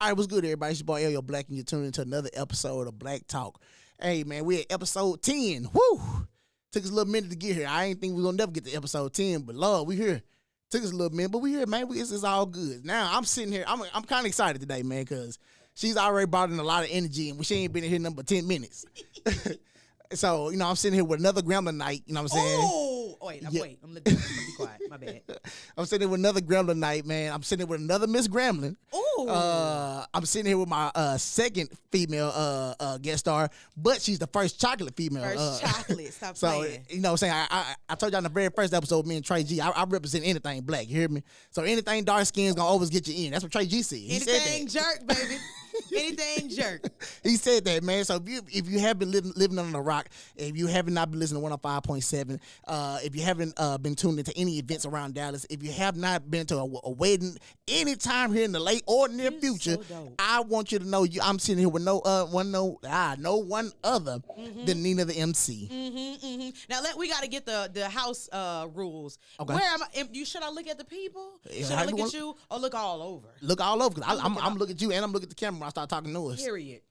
All right, what's good, everybody? It's your boy Elio Black, and you're tuning into another episode of Black Talk. Hey, man, we're at episode 10. Woo! Took us a little minute to get here. I ain't think we are going to never get to episode 10, but Lord, we here. Took us a little minute, but we here, man. It's all good. Now, I'm sitting here. I'm kind of excited today, man, because she's already brought in a lot of energy, and she ain't been in here number 10 minutes. So, I'm sitting here with another Grambling night, you know what I'm saying? Oh, wait, I'm gonna be quiet. My bad. I'm sitting here with another Grambling night, man. I'm sitting here with another Miss Grambling. Oh. I'm sitting here with my second female guest star, but she's the first chocolate female. First chocolate. Stop so, playing. you know what I'm saying? I told y'all in the very first episode, me and Trey G, I represent anything black, you hear me? So anything dark skin is going to always get you in. That's what Trey G said. He Anything said that. jerk, baby. Anything jerk. He said that, man. So if you have been living under a rock, if you have not been listening to 105.7, if you haven't been tuned into any events around Dallas, if you have not been to a wedding anytime here in the late or near future, so I want you to know I'm sitting here with no one other than NinaTheEmcee. Now we got to get the house rules. Okay. Where am I? Should I look at the people? Yeah, Should I look at you or look all over? Look all over. I'm looking at you and I'm looking at the camera when I start talking noise. Period.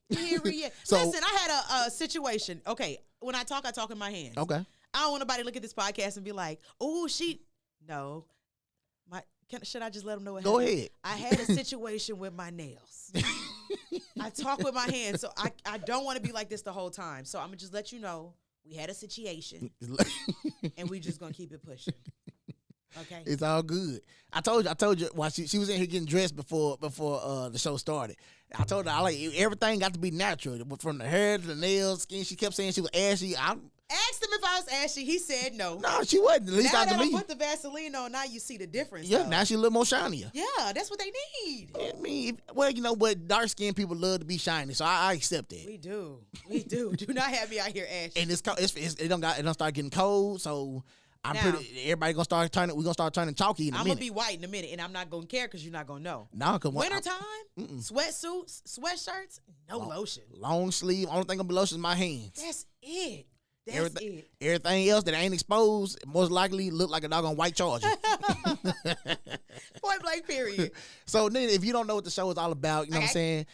So, listen, I had a situation. Okay, when I talk in my hands. Okay. I don't want nobody to look at this podcast and be like, "Oh, no." Should I just let them know what Go happened? ahead. I had a situation with my nails. I talk with my hands, so I don't want to be like this the whole time. So I'm gonna just let you know we had a situation, and we just gonna keep it pushing. Okay. It's all good. I told you while she was in here getting dressed before the show started. I told her I like everything got to be natural, from the hair to the nails, skin. She kept saying she was ashy. Asked him if I was ashy. He said no. No, she wasn't. At least now not to that I me. put the Vaseline on, now you see the difference. Yeah, though. now she a little more shinier. Yeah, that's what they need. I mean, well, you know what? Dark skinned people love to be shiny, so I accept that. We do. Do not have me out here ashy. And it don't start getting cold, so everybody gonna start turning. We gonna start turning chalky in a minute. I'm gonna be white in a minute, and I'm not gonna care because you're not gonna know. No, cause wintertime, sweatsuits, sweatshirts, no lotion. Long sleeve. Only thing gonna be lotion is my hands. That's it. Everything else that ain't exposed most likely look like a doggone white Charger. Point blank, period. So then, if you don't know what the show is all about, you know what I'm saying?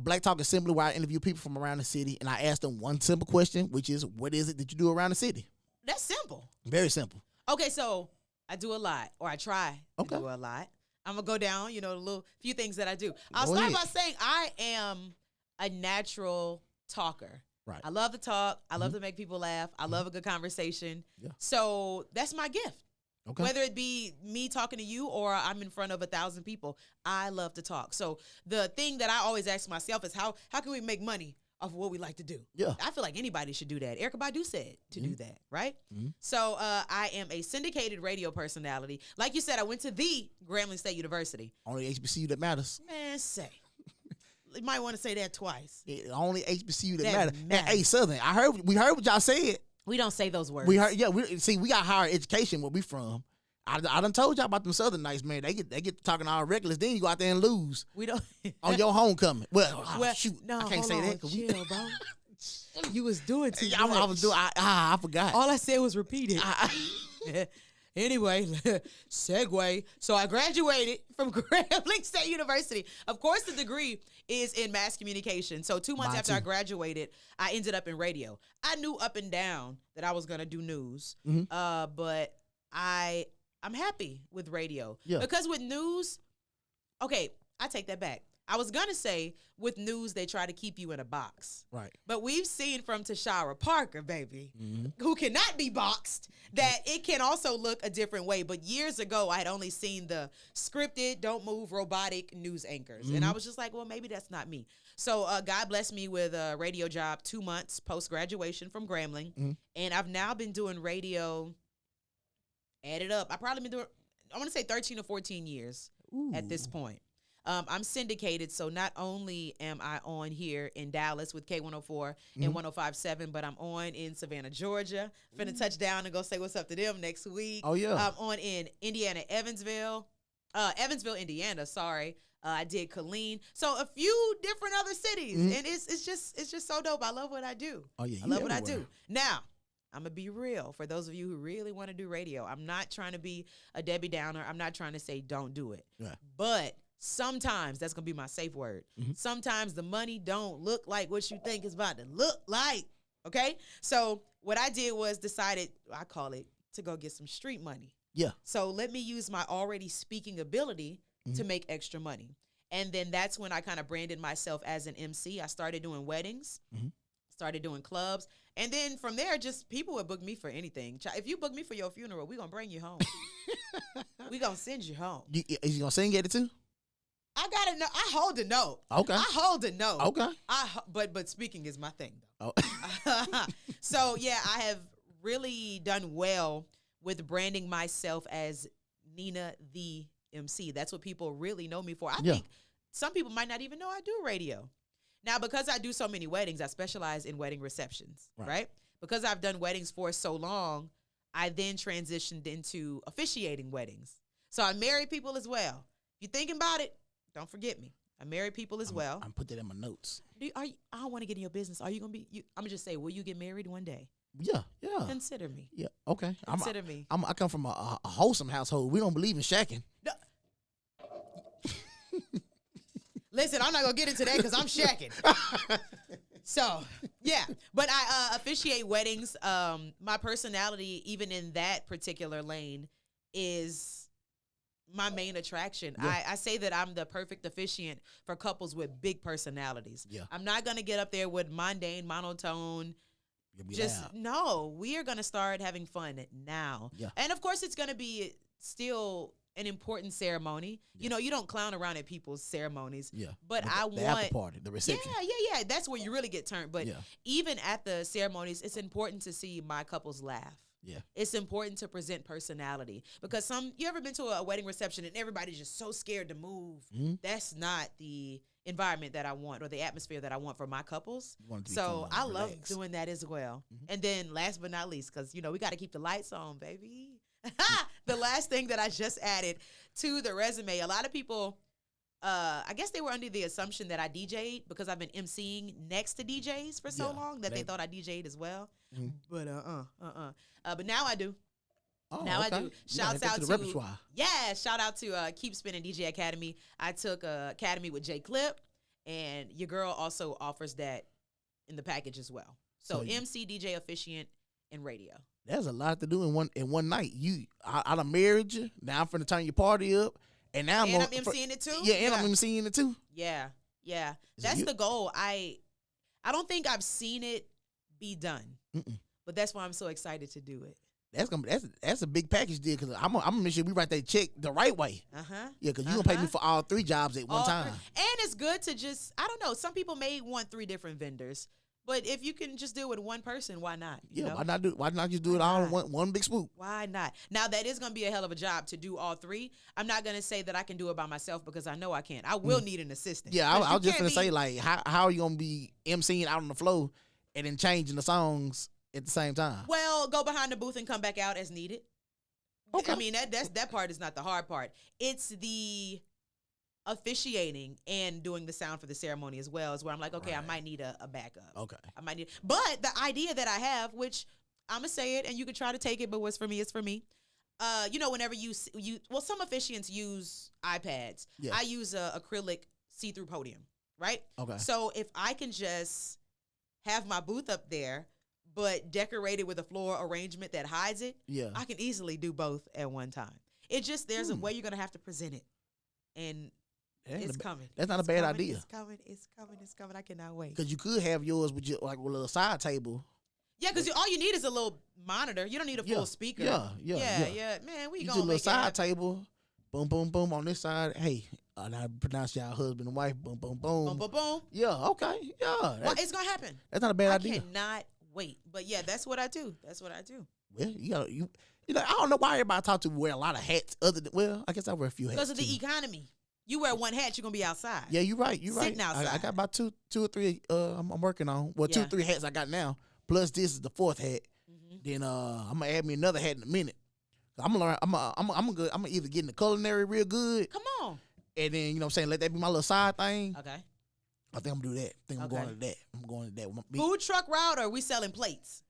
Black Talk Assembly, where I interview people from around the city, and I ask them one simple question, which is, what is it that you do around the city? That's simple. Very simple. Okay, so I do a lot, or I try to do a lot. I'm going to go down, the little few things that I do. I'll start by saying I am a natural talker. Right. I love to talk. I love to make people laugh. I love a good conversation. Yeah. So that's my gift. Okay. Whether it be me talking to you or I'm in front of 1,000 people, I love to talk. So the thing that I always ask myself is how can we make money off of what we like to do? Yeah. I feel like anybody should do that. Erykah Badu said to do that, right? Mm-hmm. So I am a syndicated radio personality. Like you said, I went to the Grambling State University. Only HBCU that matters. Man, say. You might want to say that twice. Yeah, only HBCU that matters. Hey, Southern, we heard what y'all said. We don't say those words. We heard, we got higher education where we from. I done told y'all about them Southern nights, man. They get talking all reckless. Then you go out there and lose. We don't on your homecoming. Well, shoot, no, I can't say that. Chill, bro. You was doing too much. I was doing. I forgot. All I said was repeat it. Anyway, segue. So I graduated from Grambling State University. Of course, the degree is in mass communication. So 2 months after I graduated, I ended up in radio. I knew up and down that I was going to do news, but I'm happy with radio. Yeah. Because with news, okay, I take that back. I was going to say with news, they try to keep you in a box. Right. But we've seen from Tashara Parker, baby, who cannot be boxed, that it can also look a different way. But years ago, I had only seen the scripted, don't move, robotic news anchors. And I was just like, well, maybe that's not me. So God blessed me with a radio job 2 months post-graduation from Grambling. And I've now been doing radio, add it up, I've probably been doing, I want to say 13 or 14 years at this point. I'm syndicated, so not only am I on here in Dallas with K104 and 105.7, but I'm on in Savannah, Georgia. Finna touch down and go say what's up to them next week. Oh, yeah. I'm on in Indiana, Evansville, Indiana, sorry. I did Killeen. So a few different other cities. And it's just so dope. I love what I do. Oh, yeah. I love what I do. Now, I'm going to be real. For those of you who really want to do radio, I'm not trying to be a Debbie Downer. I'm not trying to say don't do it. Yeah. But sometimes, that's going to be my safe word. Sometimes the money don't look like what you think it's about to look like. Okay? So what I did was decided, I call it, to go get some street money. Yeah. So let me use my already speaking ability to make extra money. And then that's when I kind of branded myself as an MC. I started doing weddings, started doing clubs. And then from there, just people would book me for anything. If you book me for your funeral, we're going to bring you home. We're going to send you home. Is you going to sing at it too? I got to know. I hold a note. Okay. I hold a note. Okay. But speaking is my thing, though. Oh. So, yeah, I have really done well with branding myself as Nina the MC. That's what people really know me for. I think some people might not even know I do radio. Now, because I do so many weddings, I specialize in wedding receptions, right? Because I've done weddings for so long, I then transitioned into officiating weddings. So I marry people as well. If you're thinking about it, don't forget me. I marry people as well. I'm put that in my notes. I don't want to get in your business. Are you going to be, I'm going to just say, will you get married one day? Yeah. Consider me. Yeah, okay. Consider me. I come from a wholesome household. We don't believe in shacking. No. Listen, I'm not going to get into that because I'm shacking. So, yeah. But I officiate weddings. My personality, even in that particular lane, is my main attraction. Yeah. I say that I'm the perfect officiant for couples with big personalities. Yeah. I'm not going to get up there with mundane, monotone. No, we are going to start having fun now. Yeah. And, of course, it's going to be still an important ceremony. Yeah. You know, you don't clown around at people's ceremonies. Yeah. But I want... The after party, the reception. Yeah. That's where you really get turned. But even at the ceremonies, it's important to see my couples laugh. Yeah. It's important to present personality. Because you ever been to a wedding reception and everybody's just so scared to move? Mm-hmm. That's not the environment that I want or the atmosphere that I want for my couples. So I love doing that as well. Mm-hmm. And then last but not least, because, you know, we got to keep the lights on, baby. The last thing that I just added to the resume, a lot of people, I guess they were under the assumption that I DJ'd because I've been emceeing next to DJs for so long that they thought I DJ'd as well. Mm-hmm. But but now I do. Oh, now I do. Shouts out to the repertoire. Yeah, shout out to Keep Spinning DJ Academy. I took Academy with Jay Clip, and your girl also offers that in the package as well. So MC, DJ, officiant, and radio. There's a lot to do in one night. I done married you. Now I'm finna turn your party up, and now I'm emceeing it too. Yeah, and I'm emceeing it too. Yeah. That's the goal. I don't think I've seen it be done, but that's why I'm so excited to do it. That's a big package deal because I'm gonna make sure we write that check the right way. Yeah, because you gonna pay me for all 3 jobs at one time. And it's good to just, I don't know. Some people may want 3 different vendors. But if you can just do it with one person, why not? You know? Why not just do it all in one big swoop? Why not? Now, that is going to be a hell of a job to do all 3. I'm not going to say that I can do it by myself because I know I can't. I will need an assistant. Yeah, I was just going to say, like, how are you going to be emceeing out on the floor and then changing the songs at the same time? Well, go behind the booth and come back out as needed. Okay. I mean, that part is not the hard part. It's the officiating and doing the sound for the ceremony as well is where I'm like, okay, I might need a backup. Okay. But the idea that I have, which I'm going to say it and you can try to take it, but what's for me is for me. You know, whenever some officiants use iPads. Yeah. I use a acrylic see-through podium, right? Okay. So if I can just have my booth up there, but decorated with a floral arrangement that hides it, I can easily do both at one time. It just, there's a way you're going to have to present it. And it's coming. That's not a bad idea. It's coming. I cannot wait. Because you could have yours with with a little side table. Yeah, because all you need is a little monitor. You don't need a full speaker. Yeah. Man, we gonna do a little side table. Boom, boom, boom on this side. Hey, now pronounce y'all husband and wife. Boom, boom, boom. Boom, boom, boom. Yeah, okay. Yeah. Well, it's gonna happen. That's not a bad idea. I cannot wait. But yeah, that's what I do. Well, you know, I don't know why everybody I talk to wear a lot of hats I guess I wear a few hats. Because of the economy. You wear one hat, you're going to be outside. Yeah, you're right. Sitting outside. I got about two or three I'm working on. Well, 2 or 3 hats I got now. Plus this is the 4th hat. Mm-hmm. Then I'm going to add me another hat in a minute. I'm going to learn. I'm gonna either get in the culinary real good. Come on. And then, you know what I'm saying, let that be my little side thing. Okay. I think I'm going to do that. I think I'm going to that. Food truck route or are we selling plates?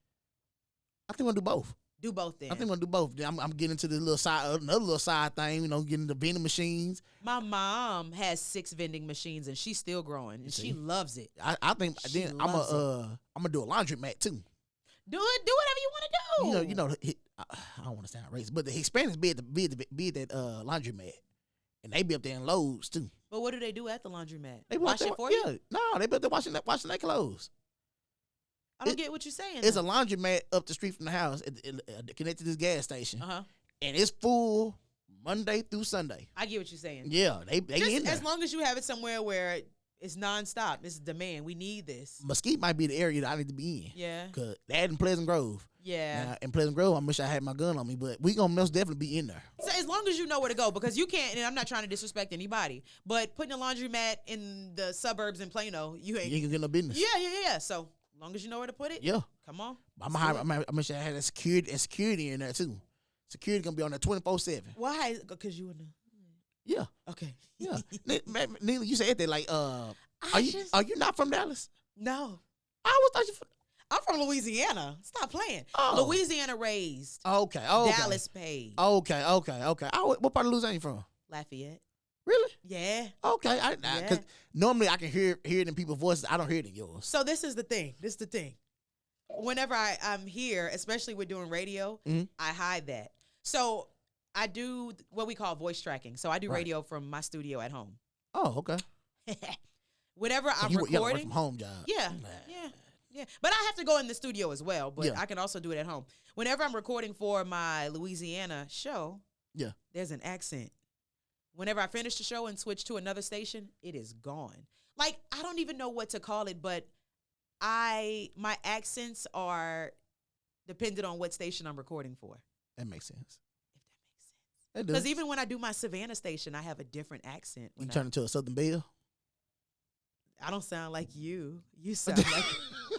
I think we'll do both. Do both then. I think I'm gonna do both. Then I'm getting into this little side, another little side thing. Getting the vending machines. My mom has 6 vending machines and she's still growing and she loves it. I think then I'm gonna do a laundromat too. Do it. Do whatever you want to do. I don't want to sound racist, but the Hispanics be at that laundromat, and they be up there in Lowe's too. But what do they do at the laundromat? They Wash it for you? Yeah, no, they be up there washing their clothes. I don't get what you're saying. It's a laundromat up the street from the house, connected to this gas station, and it's full Monday through Sunday. I get what you're saying. Yeah, they just in there. As long as you have it somewhere where it's nonstop. It's demand. We need this. Mesquite might be the area that I need to be in. Yeah. Cause that in Pleasant Grove. Yeah. Now, in Pleasant Grove, I wish I had my gun on me, but we gonna most definitely be in there. So as long as you know where to go, because you can't, and I'm not trying to disrespect anybody, but putting a laundromat in the suburbs in Plano, you ain't gonna get no business. Yeah. So as long as you know where to put it, yeah. Come on. I'm gonna sure I had security in there too. Security gonna be on there 24/7. Why? Because you in the. Yeah. Okay. Yeah. Nina, you said that like are you not from Dallas? No. I thought you from. I'm from Louisiana. Stop playing. Oh. Louisiana raised. Okay. Dallas paid. Okay. What part of Louisiana you from? Lafayette. Really? Yeah. Okay. Because normally I can hear it in people's voices. I don't hear it in yours. So this is the thing. Whenever I'm here, especially with doing radio, I hide that. So I do what we call voice tracking. So I do radio from my studio at home. Oh, okay. Whenever I'm recording. You work from home job. Yeah. But I have to go in the studio as well, but I can also do it at home. Whenever I'm recording for my Louisiana show, there's an accent. Whenever I finish the show and switch to another station, it is gone. Like, I don't even know what to call it, but my accents are dependent on what station I'm recording for. That makes sense. If that makes sense. It does. Because even when I do my Savannah station, I have a different accent. You turn into a Southern Belle? I don't sound like you. You sound like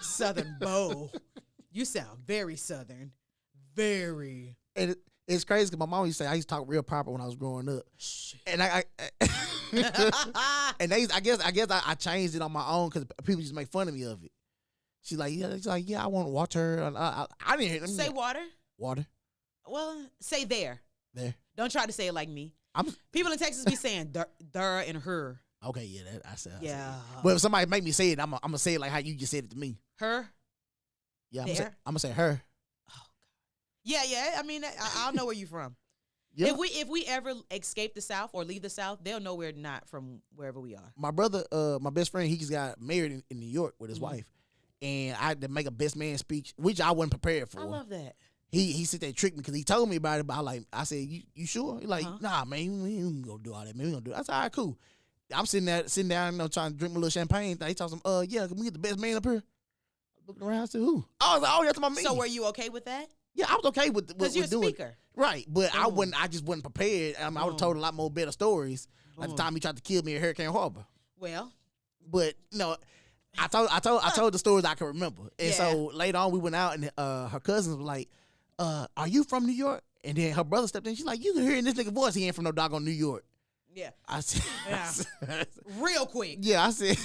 Southern Beau. You sound very Southern. Very. And it's crazy because my mom used to say I used to talk real proper when I was growing up. Shit. And I guess I changed it on my own because people used to make fun of me of it. She's like, I want water. I didn't hear. Say water. Water. Well, say there. There. Don't try to say it like me. People in Texas be saying der and her. Okay, yeah, I said. Yeah. But if somebody make me say it, I'm gonna say it like how you just said it to me. Her. Yeah, I'm gonna say her. Oh God. Yeah. I mean, I don't know where you from. Yeah. If we ever escape the South or leave the South, they'll know we're not from wherever we are. My brother, my best friend, he just got married in New York with his wife, and I had to make a best man speech, which I wasn't prepared for. I love that. He sit there and tricked me because he told me about it, but I said, you sure? He like, nah, man, we ain't gonna do all that, man. We gonna do it. I said, all right, cool. I'm sitting down, trying to drink my little champagne. He tells him, yeah, can we get the best man up here? Looking around, I said, who? I was like, oh, that's my man. So were you okay with that? Yeah, I was okay with because you're a doing speaker, right? But I just wasn't prepared. I would have told a lot more better stories. Like the time he tried to kill me at Hurricane Harbor. Well, but I told the stories I can remember. And so later on, we went out and her cousins were like, "Are you from New York?" And then her brother stepped in. She's like, "You can hear in this nigga voice, he ain't from no doggone New York." Yeah. I said, real quick. Yeah, I said,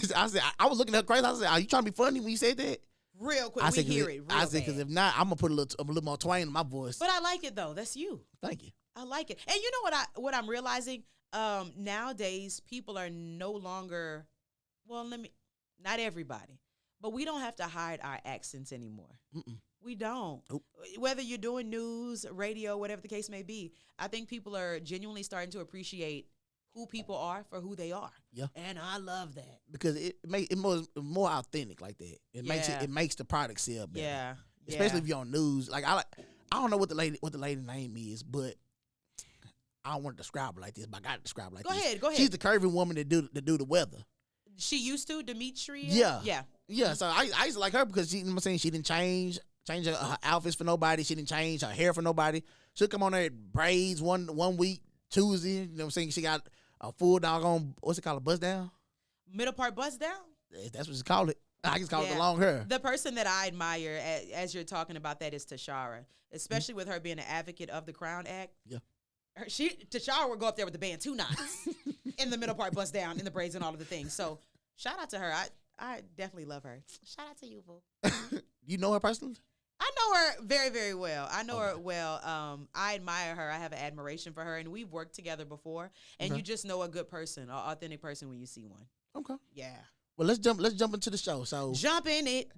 I was looking at her crazy. I said, "Are you trying to be funny when you said that?" Real quick, we hear it. I said, because if not, I'm gonna put a little more twang in my voice. But I like it though. That's you. Thank you. I like it. And you know what I'm realizing? Nowadays, people are no longer. Well, not everybody, but we don't have to hide our accents anymore. We don't. Nope. Whether you're doing news, radio, whatever the case may be, I think people are genuinely starting to appreciate who people are for who they are. Yeah. And I love that. Because it more authentic like that. It makes the product sell better. Yeah. Especially if you're on news. Like I don't know what the lady name is, but I don't want to describe her like this, but I gotta describe her like this. Go ahead. She's the curvy woman that do the weather. She used to, Demetria? Yeah. So I used to like her because she, you know what I'm saying, she didn't change her outfits for nobody. She didn't change her hair for nobody. She'll come on there at braids one week, Tuesday. You know what I'm saying? She got a full doggone, what's it called, a bust down? Middle part bust down? That's what she called it. I just call it the long hair. The person that I admire, as you're talking about that, is Tashara, especially with her being an advocate of the Crown Act. Yeah. Tashara would go up there with the band 2 knots in the middle part bust down, in the braids and all of the things. So shout out to her. I definitely love her. Shout out to you, boo. You know her personally? I know know her very, very well. I know her well. I admire her. I have an admiration for her, and we've worked together before. And you just know a good person, an authentic person when you see one. Okay. Yeah. Well, let's jump into the show. So jump in it.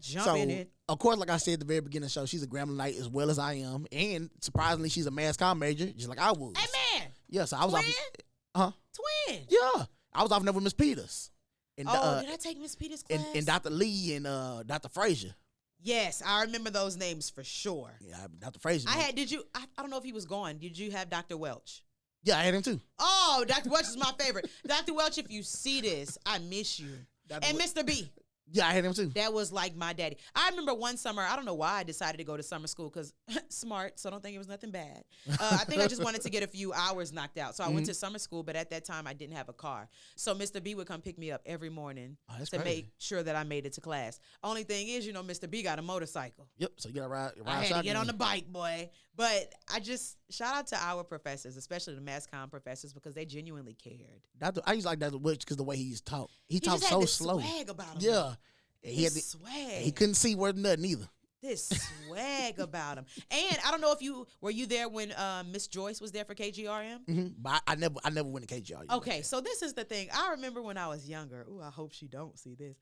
Of course, like I said at the very beginning of the show, she's a Grambling as well as I am, and surprisingly, she's a mass comm major, just like I was. Hey man. Yeah, so I was off. Twin. Yeah, I was off there with Miss Peters. And, did I take Miss Peters' class? And Dr. Lee and Dr. Frazier. Yes, I remember those names for sure. Yeah, Dr. Frazier. I don't know if he was gone. Did you have Dr. Welch? Yeah, I had him too. Oh, Dr. Welch is my favorite. Dr. Welch, if you see this, I miss you. And Mr. B. Yeah, I had him too. That was like my daddy. I remember one summer, I don't know why I decided to go to summer school because smart, so I don't think it was nothing bad. I think I just wanted to get a few hours knocked out. So I went to summer school, but at that time I didn't have a car. So Mr. B would come pick me up every morning to make sure that I made it to class. Only thing is, Mr. B got a motorcycle. Yep, so you got to ride I had to get on the bike, boy. But I just, shout out to our professors, especially the mass comm professors, because they genuinely cared. I used to like Dr. Welch because the way he talked. He talked just so had this slow. Swag about him. Yeah. He had swag. He couldn't see worth nothing either. This swag about him. And I don't know if were you there when Miss Joyce was there for KGRM? Mm-hmm. But I never went to KGRM. Okay, so this is the thing. I remember when I was younger. Ooh, I hope she don't see this.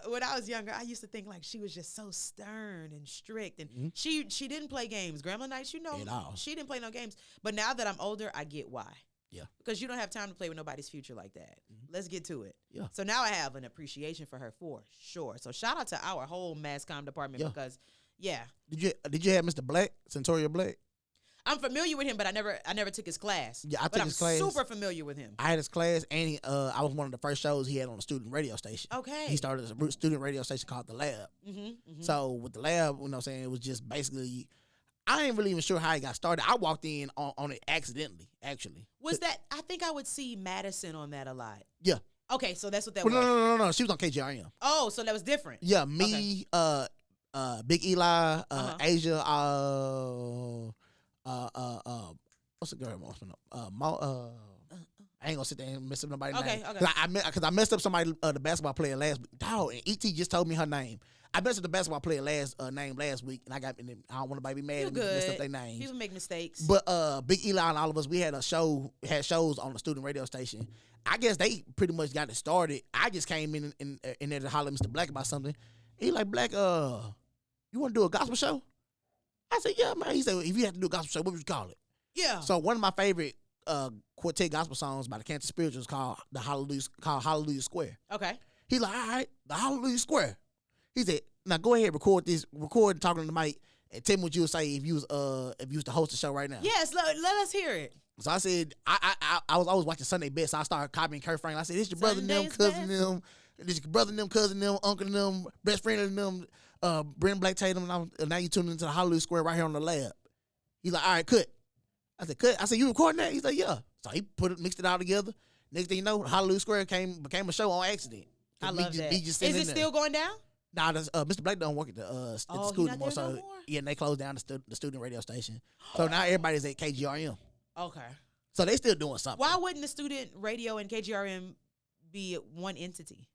When I was younger, I used to think like she was just so stern and strict, and she didn't play games. Grambling Nights, at all. She didn't play no games. But now that I'm older, I get why. Yeah. Because you don't have time to play with nobody's future like that. Let's get to it. Yeah. So now I have an appreciation for her for sure. So shout out to our whole mass comm department because, yeah. Did you have Mr. Black, Centoria Black? I'm familiar with him, but I never took his class. Yeah, I took his class. Super familiar with him. I had his class, and I was one of the first shows he had on a student radio station. Okay. He started a student radio station called The Lab. So with The Lab, it was just basically, I ain't really even sure how he got started. I walked in on it accidentally, actually. Was that, I think I would see Madison on that a lot. Yeah. Okay, so that's what that was. No. She was on KGRM. Oh, so that was different. Yeah, me, Big Eli, Asia, what's the girl? I ain't gonna sit there and mess up nobody's name. Okay. Because I messed up somebody, the basketball player last week. Dog, and ET just told me her name. I messed up the basketball player name last week, and I don't want nobody to be mad at me messed up their names. People make mistakes. But Big Eli and all of us, we had shows on the student radio station. I guess they pretty much got it started. I just came in there to holler at Mr. Black about something. He like, Black, you want to do a gospel show? I said, yeah, man. He said, if you had to do a gospel show, what would you call it? Yeah. So one of my favorite quartet gospel songs by the Cantor Spirituals called Hallelujah Square. Okay. He like, all right, the Hallelujah Square. He said, now go ahead, record talking on the mic, and tell me what you would say if you was to host the show right now. Yes, let us hear it. So I said, I was always watching Sunday Best, so I started copying Kurt Franklin. I said, this your brother and them, cousin them, this your brother and them, cousin them, uncle and them, best friend and them, Brent Black Tatum, and now you tuned into the Hallelujah Square right here on the Lab. He's like, all right, cut. I said, cut. I said, you recording that? He's like, yeah. So he mixed it all together. Next thing you know, Hallelujah Square became a show on accident. I love that. Is it still going down? Nah, Mr. Black don't work at the school anymore. So no more? Yeah, and they closed down the student radio station. So now everybody's at KGRM. Okay. So they still doing something. Why wouldn't the student radio and KGRM be one entity?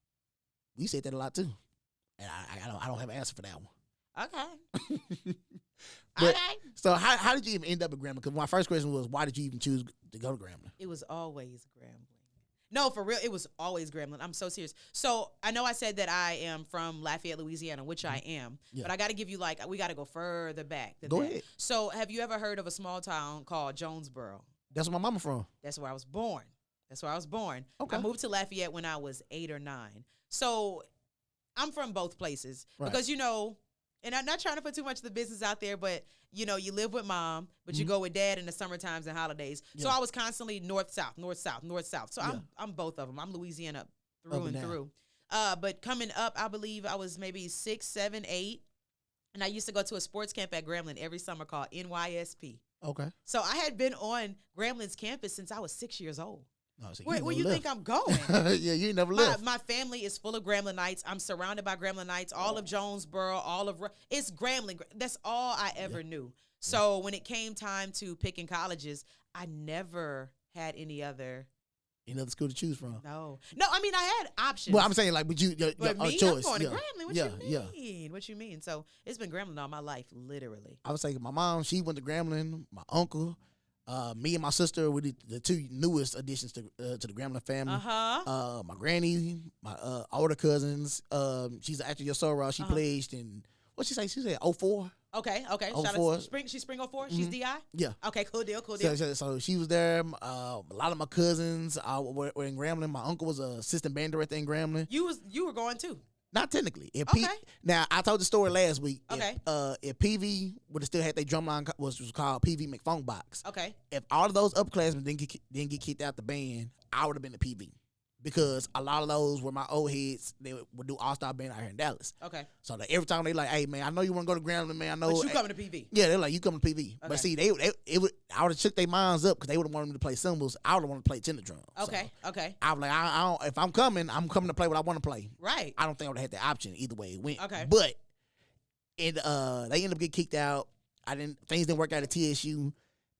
We said that a lot too, and I don't have an answer for that one. Okay. But, okay. So how did you even end up at Grambling? Because my first question was, why did you even choose to go to Grambling? It was always Grambling. No, for real, it was always Grambling. I'm so serious. So I know I said that I am from Lafayette, Louisiana, which I am. Yeah. But I got to give you we got to go further back than go that. Ahead. So have you ever heard of a small town called Jonesboro? That's where my mama from. That's where I was born. Okay. I moved to Lafayette when I was 8 or 9. So I'm from both places. Right. Because, and I'm not trying to put too much of the business out there, but, you live with mom, but you go with dad in the summer times and holidays. Yeah. So I was constantly north-south. So yeah. I'm both of them. I'm Louisiana through and through. But coming up, I believe I was maybe 6, 7, 8. And I used to go to a sports camp at Grambling every summer called NYSP. Okay. So I had been on Grambling's campus since I was 6 years old. Oh, so where you think I'm going? Yeah, you never left. My family is full of Grambling Nights. I'm surrounded by Grambling Nights. All of Jonesboro, it's Grambling. That's all I ever knew. So when it came time to picking colleges, I never had any other Any other school to choose from? No. I mean, I had options. Well, I'm saying like, but your me, choice. I'm going yeah. to Grambling. What you mean? What you mean? So it's been Grambling all my life, literally. I was saying my mom, she went to Grambling. My uncle, me and my sister were the two newest additions to the Grambling family. My granny, my older cousins. She's actually your soror. She pledged in what she say? She said 04. Okay. Shout 04. out Spring. She's Spring 04. She's DI. Yeah. Okay. Cool deal. So she was there. A lot of my cousins were in Grambling. My uncle was an assistant band director in Grambling. You were going too. Not technically. Okay. Now I told the story last week. Okay. If PV would have still had their drumline, was called PV McFunk Box. Okay. If all of those upperclassmen didn't get kicked out the band, I would have been the PV. Because a lot of those were my old heads. They would do all-star band out here in Dallas. Okay. So every time they like, hey man, I know you want to go to Grambling, man. I know. But you coming to PV? Yeah, they're like, you coming to PV. Okay. But see, I would have shook their minds up because they would have wanted me to play cymbals. I would have wanted to play tenor drum. Okay. So Okay. I was like, I don't, if I'm coming to play what I want to play. Right. I don't think I would have had the option either way it went. Okay. But they ended up getting kicked out. Things didn't work out at TSU,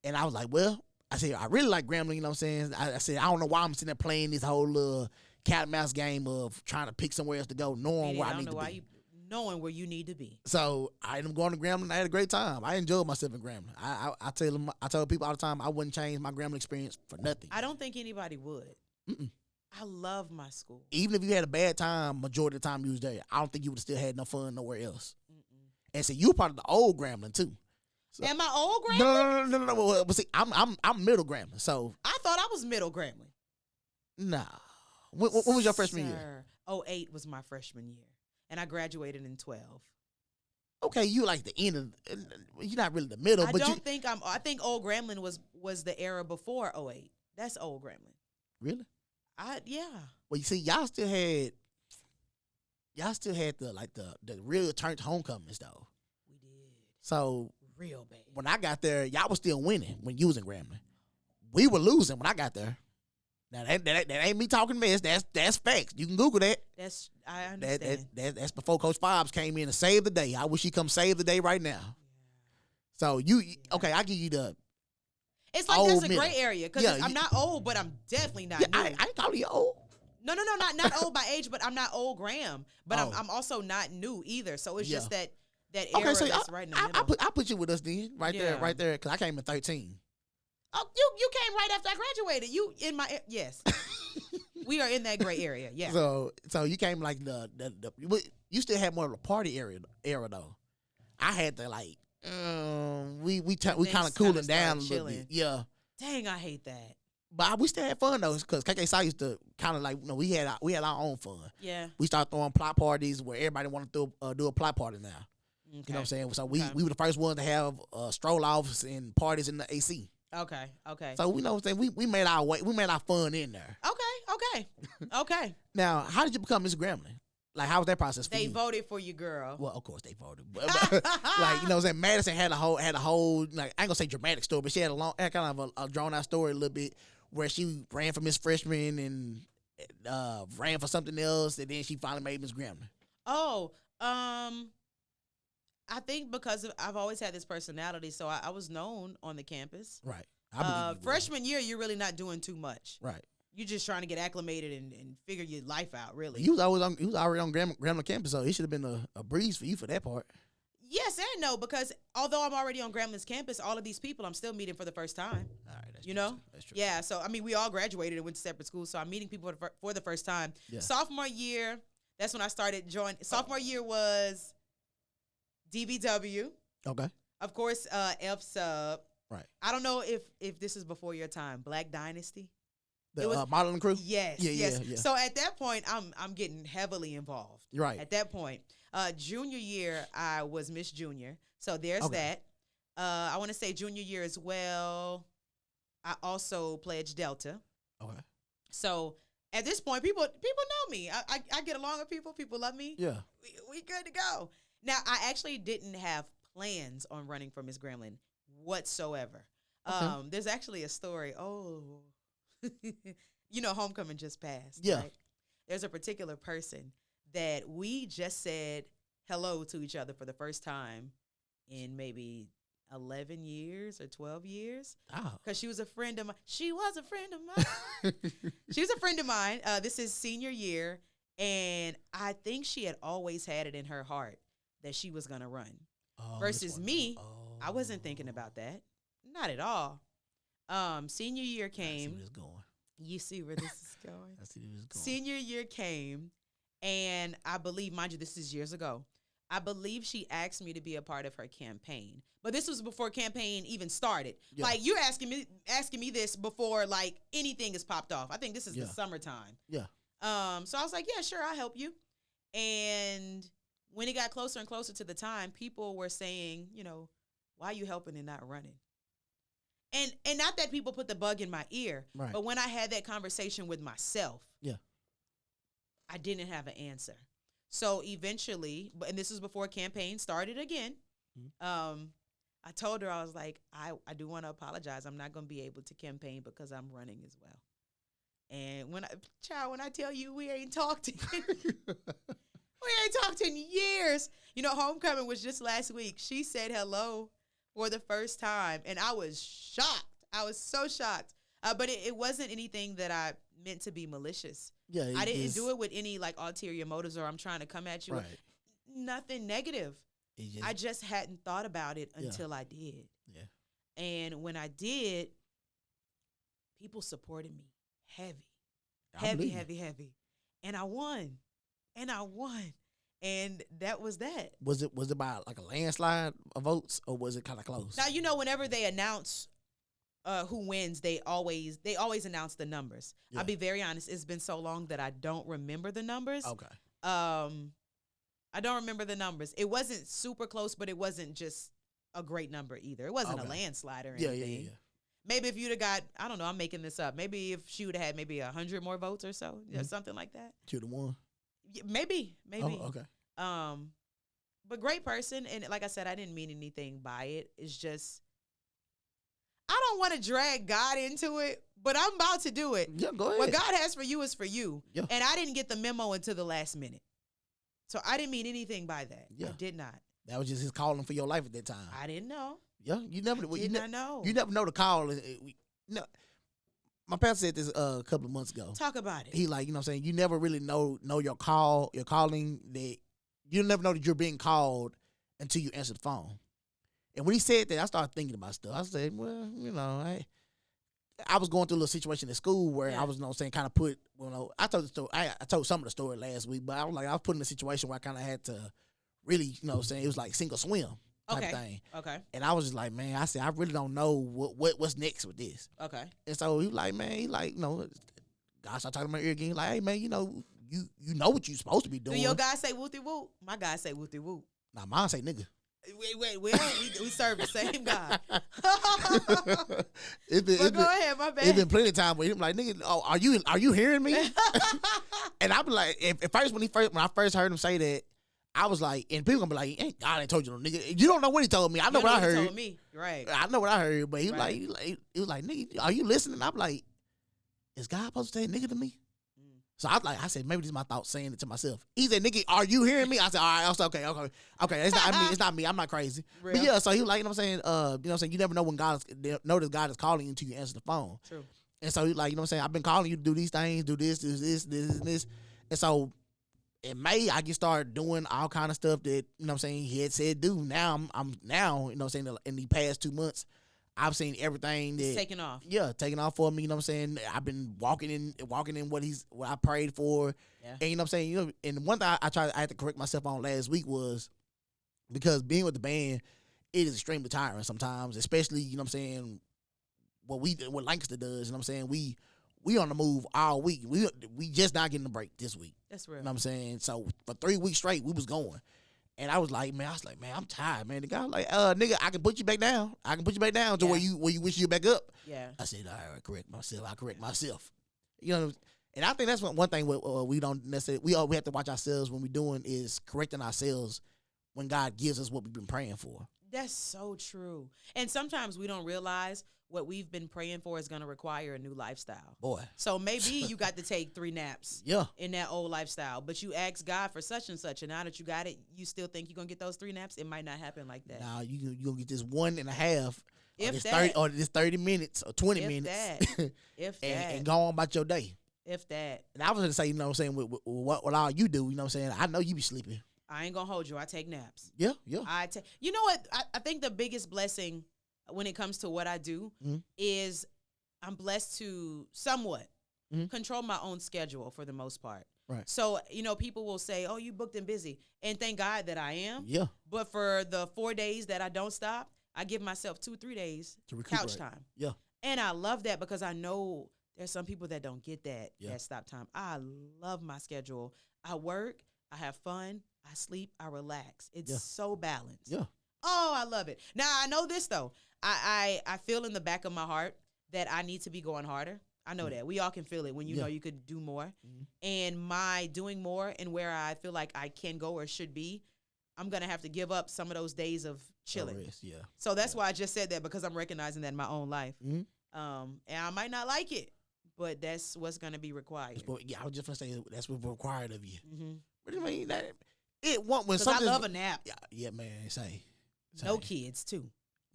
and I was like, well, I said I really like Grambling. You know what I'm saying? I said I don't know why I'm sitting there playing this whole cat and mouse game of trying to pick somewhere else to go, knowing where I need to be. Knowing where you need to be. So I ended up going to Grambling. I had a great time. I enjoyed myself in Grambling. I tell people all the time I wouldn't change my Grambling experience for nothing. I don't think anybody would. Mm-mm. I love my school. Even if you had a bad time, majority of the time you was there, I don't think you would have still had no fun nowhere else. Mm-mm. And so you were part of the old Grambling too. So, am I old Grambling? No. Well, but see, I'm middle Grambling. So I thought I was middle Grambling. Nah. When was your freshman year? 08 was my freshman year, and I graduated in 12. Okay, you like the end of. You're not really the middle. I but don't think I'm. I think old Grambling was the era before 08. That's old Grambling. Really? Yeah. Well, you see, y'all still had the real turned homecomings though. We did. So real bad. When I got there, y'all was still winning when you was in Grambling. We were losing when I got there. Now that ain't me talking mess. That's facts. You can Google that. I understand. That's before Coach Fobbs came in and saved the day. I wish he come save the day right now. Yeah. So okay, I give you the. It's like there's a gray area because I'm not old, but I'm definitely not. Yeah, I ain't calling you old. No, not old by age, but I'm not old Graham. But I'm also not new either. So it's just that era that's right in the middle. I put you with us then, right there, because I came in 13. Oh, you came right after I graduated. You in my yes. We are in that gray area. Yeah. So you came like you still had more of a party era though. I had to like we kind of cooling down a little bit. Yeah. Dang, I hate that. But we still had fun though, because KK used to kind of like we had our own fun. Yeah. We started throwing plot parties where everybody wanted to do a plot party now. Okay. You know what I'm saying? So we were the first ones to have stroll offs and parties in the AC. Okay. So we know what I'm saying. We made our way. We made our fun in there. Okay. Now, how did you become Miss Grambling? Like, how was that process for you? They voted for you, girl. Well, of course they voted. But like, you know what I'm saying? Madison had a whole like, I ain't gonna say dramatic story, but she had kind of a drawn out story a little bit where she ran for Miss Freshman and ran for something else, and then she finally made Miss Grambling. Oh, I think because I've always had this personality, so I was known on the campus. Right. Freshman year, you're really not doing too much. Right. You're just trying to get acclimated and figure your life out, really. He was already on Grambling campus, so it should have been a breeze for you for that part. Yes and no, because although I'm already on Grambling's campus, all of these people I'm still meeting for the first time. All right, that's true. That's true. Yeah, so I mean, we all graduated and went to separate schools, so I'm meeting people for the first time. Yeah. Sophomore year, that's when I started joining. Sophomore year was DBW. Okay. Of course, F Sub. Right. I don't know if this is before your time. Black Dynasty. The modeling crew. Yes. Yeah. So at that point, I'm getting heavily involved. Right. At that point, junior year, I was Miss Junior. So there's that. I want to say junior year as well. I also pledged Delta. Okay. So at this point, people know me. I get along with people. People love me. Yeah. We good to go. Now, I actually didn't have plans on running for Miss Grambling whatsoever. Okay. There's actually a story. Oh, homecoming just passed. Yeah. Right? There's a particular person that we just said hello to each other for the first time in maybe 11 years or 12 years. Oh. Because she was a friend of mine. She was a friend of mine. She was a friend of mine. This is senior year. And I think she had always had it in her heart that she was going to run. Versus me, I wasn't thinking about that. Not at all. Senior year came. I see where this going. You see where this is going? I see where this is going. Senior year came, and I believe, mind you, this is years ago. I believe she asked me to be a part of her campaign. But this was before campaign even started. Yeah. Like, you're asking me this before, like, anything has popped off. I think this is the summertime. Yeah. So I was like, yeah, sure, I'll help you. And when it got closer and closer to the time, people were saying, you know, why are you helping and not running? And not that people put the bug in my ear, right. But when I had that conversation with myself, yeah, I didn't have an answer. So eventually, and this is before campaign started again, I told her, I was like, I do want to apologize. I'm not going to be able to campaign because I'm running as well. And when I tell you we ain't talked in years. You know, homecoming was just last week. She said hello for the first time, and I was shocked. I was so shocked. But it wasn't anything that I meant to be malicious. Yeah, I didn't do it with any like ulterior motives or I'm trying to come at you. Right. Nothing negative. I just hadn't thought about it until I did. Yeah. And when I did, people supported me heavy. And I won. And that was that. Was it by like a landslide of votes, or was it kind of close? Now, you know, whenever they announce who wins, they always announce the numbers. Yeah. I'll be very honest. It's been so long that I don't remember the numbers. Okay. I don't remember the numbers. It wasn't super close, but it wasn't just a great number either. It wasn't a landslide or anything. Yeah. Maybe if you'd have got, I don't know, I'm making this up. Maybe if she would have had maybe 100 more votes or so, something like that. She would have won. Yeah, maybe. Oh, okay. But great person, and like I said, I didn't mean anything by it. It's just, I don't want to drag God into it, but I'm about to do it. Yeah, go ahead. What God has for you is for you. Yeah. And I didn't get the memo until the last minute. So I didn't mean anything by that. Yeah. I did not. That was just his calling for your life at that time. I didn't know. Yeah, you never know. You never know the call. No, my pastor said this a couple of months ago. Talk about it. He like, you know what I'm saying, you never really know your call, your calling, that you never know that you're being called until you answer the phone. And when he said that, I started thinking about stuff. I said, well, you know, I was going through a little situation at school where I was, you know, saying, kind of put, you know, I told the story. I told some of the story last week, but I was put in a situation where I kind of had to really, you know, saying it was like sink or swim type of thing. Okay. And I was just like, man, I said, I really don't know what's next with this. Okay. And so he was like, man, you know, God started talking to my ear again, like, hey, man, you know, you know what you supposed to be doing. Do your guy say wooty whoop? My guy say wooty whoop. Nah, mine say nigga. Wait, we serve the same God. Go ahead, my bad. It's been plenty of time where him like, nigga, oh, are you hearing me? And I be like, at first when I first heard him say that, I was like, and people gonna be like, God ain't told you no nigga. You don't know what he told me. I know what I heard. He told me, right? I know what I heard, but he was like, nigga, are you listening? I'm like, is God supposed to say nigga to me? So I said, maybe this is my thoughts saying it to myself. He said, nigga, are you hearing me? I said, all right. I was okay. It's not me. I'm not crazy. Real. But yeah, so he was like, you know what I'm saying? You never know when God is calling you until you answer the phone. True. And so he like, you know what I'm saying? I've been calling you to do these things, do this, and this. And so in May, I get started doing all kind of stuff that, you know what I'm saying, he had said do. Now I'm now, you know what I'm saying, in the past 2 months, I've seen everything that taking off. Yeah, taking off for me. You know what I'm saying? I've been walking in what I prayed for. Yeah. And you know what I'm saying? You know, and one thing I had to correct myself on last week was because being with the band, it is extremely tiring sometimes, especially, you know what I'm saying, what Lancaster does, you know what I'm saying? We on the move all week. We just not getting a break this week. That's real. You know what I'm saying? So for 3 weeks straight, we was going. And I was like, man, I'm tired, man. The guy was like, nigga, I can put you back down. To where you wish you back up. Yeah. I said, all right, I correct myself. You know, and I think that's one thing we don't necessarily, we have to watch ourselves when we're doing is correcting ourselves when God gives us what we've been praying for. That's so true. And sometimes we don't realize what we've been praying for is going to require a new lifestyle. Boy. So maybe you got to take 3 naps Yeah. in that old lifestyle, but you asked God for such and such, and now that you got it, you still think you're going to get those 3 naps? It might not happen like that. Now you going to get this 1.5 If or this that. 30 or this 30 minutes or 20 If minutes that. If that. and go on about your day. If that. And I was going to say, you know what I'm saying, with what all you do, you know what I'm saying, I know you be sleeping. I ain't going to hold you. I take naps. Yeah. You know what? I think the biggest blessing when it comes to what I do is I'm blessed to somewhat control my own schedule for the most part. Right. So, you know, people will say, oh, you booked and busy. And thank God that I am. Yeah. But for the 4 days that I don't stop, I give myself 2-3 days To recuperate. couch time. Yeah. And I love that because I know there's some people that don't get that Yeah. that stop time. I love my schedule. I work, I have fun, I sleep, I relax. It's so balanced. Yeah. Oh, I love it. Now I know this though. I feel in the back of my heart that I need to be going harder. I know that. We all can feel it when you know you could do more. And my doing more and where I feel like I can go or should be, I'm going to have to give up some of those days of chilling. Rest, yeah. So that's why I just said that, because I'm recognizing that in my own life. And I might not like it, but that's what's going to be required. Yeah, I was just going to say that's what's required of you. What do you mean? It won't when Because something. I love a nap. Yeah, man. Say. No kids, too.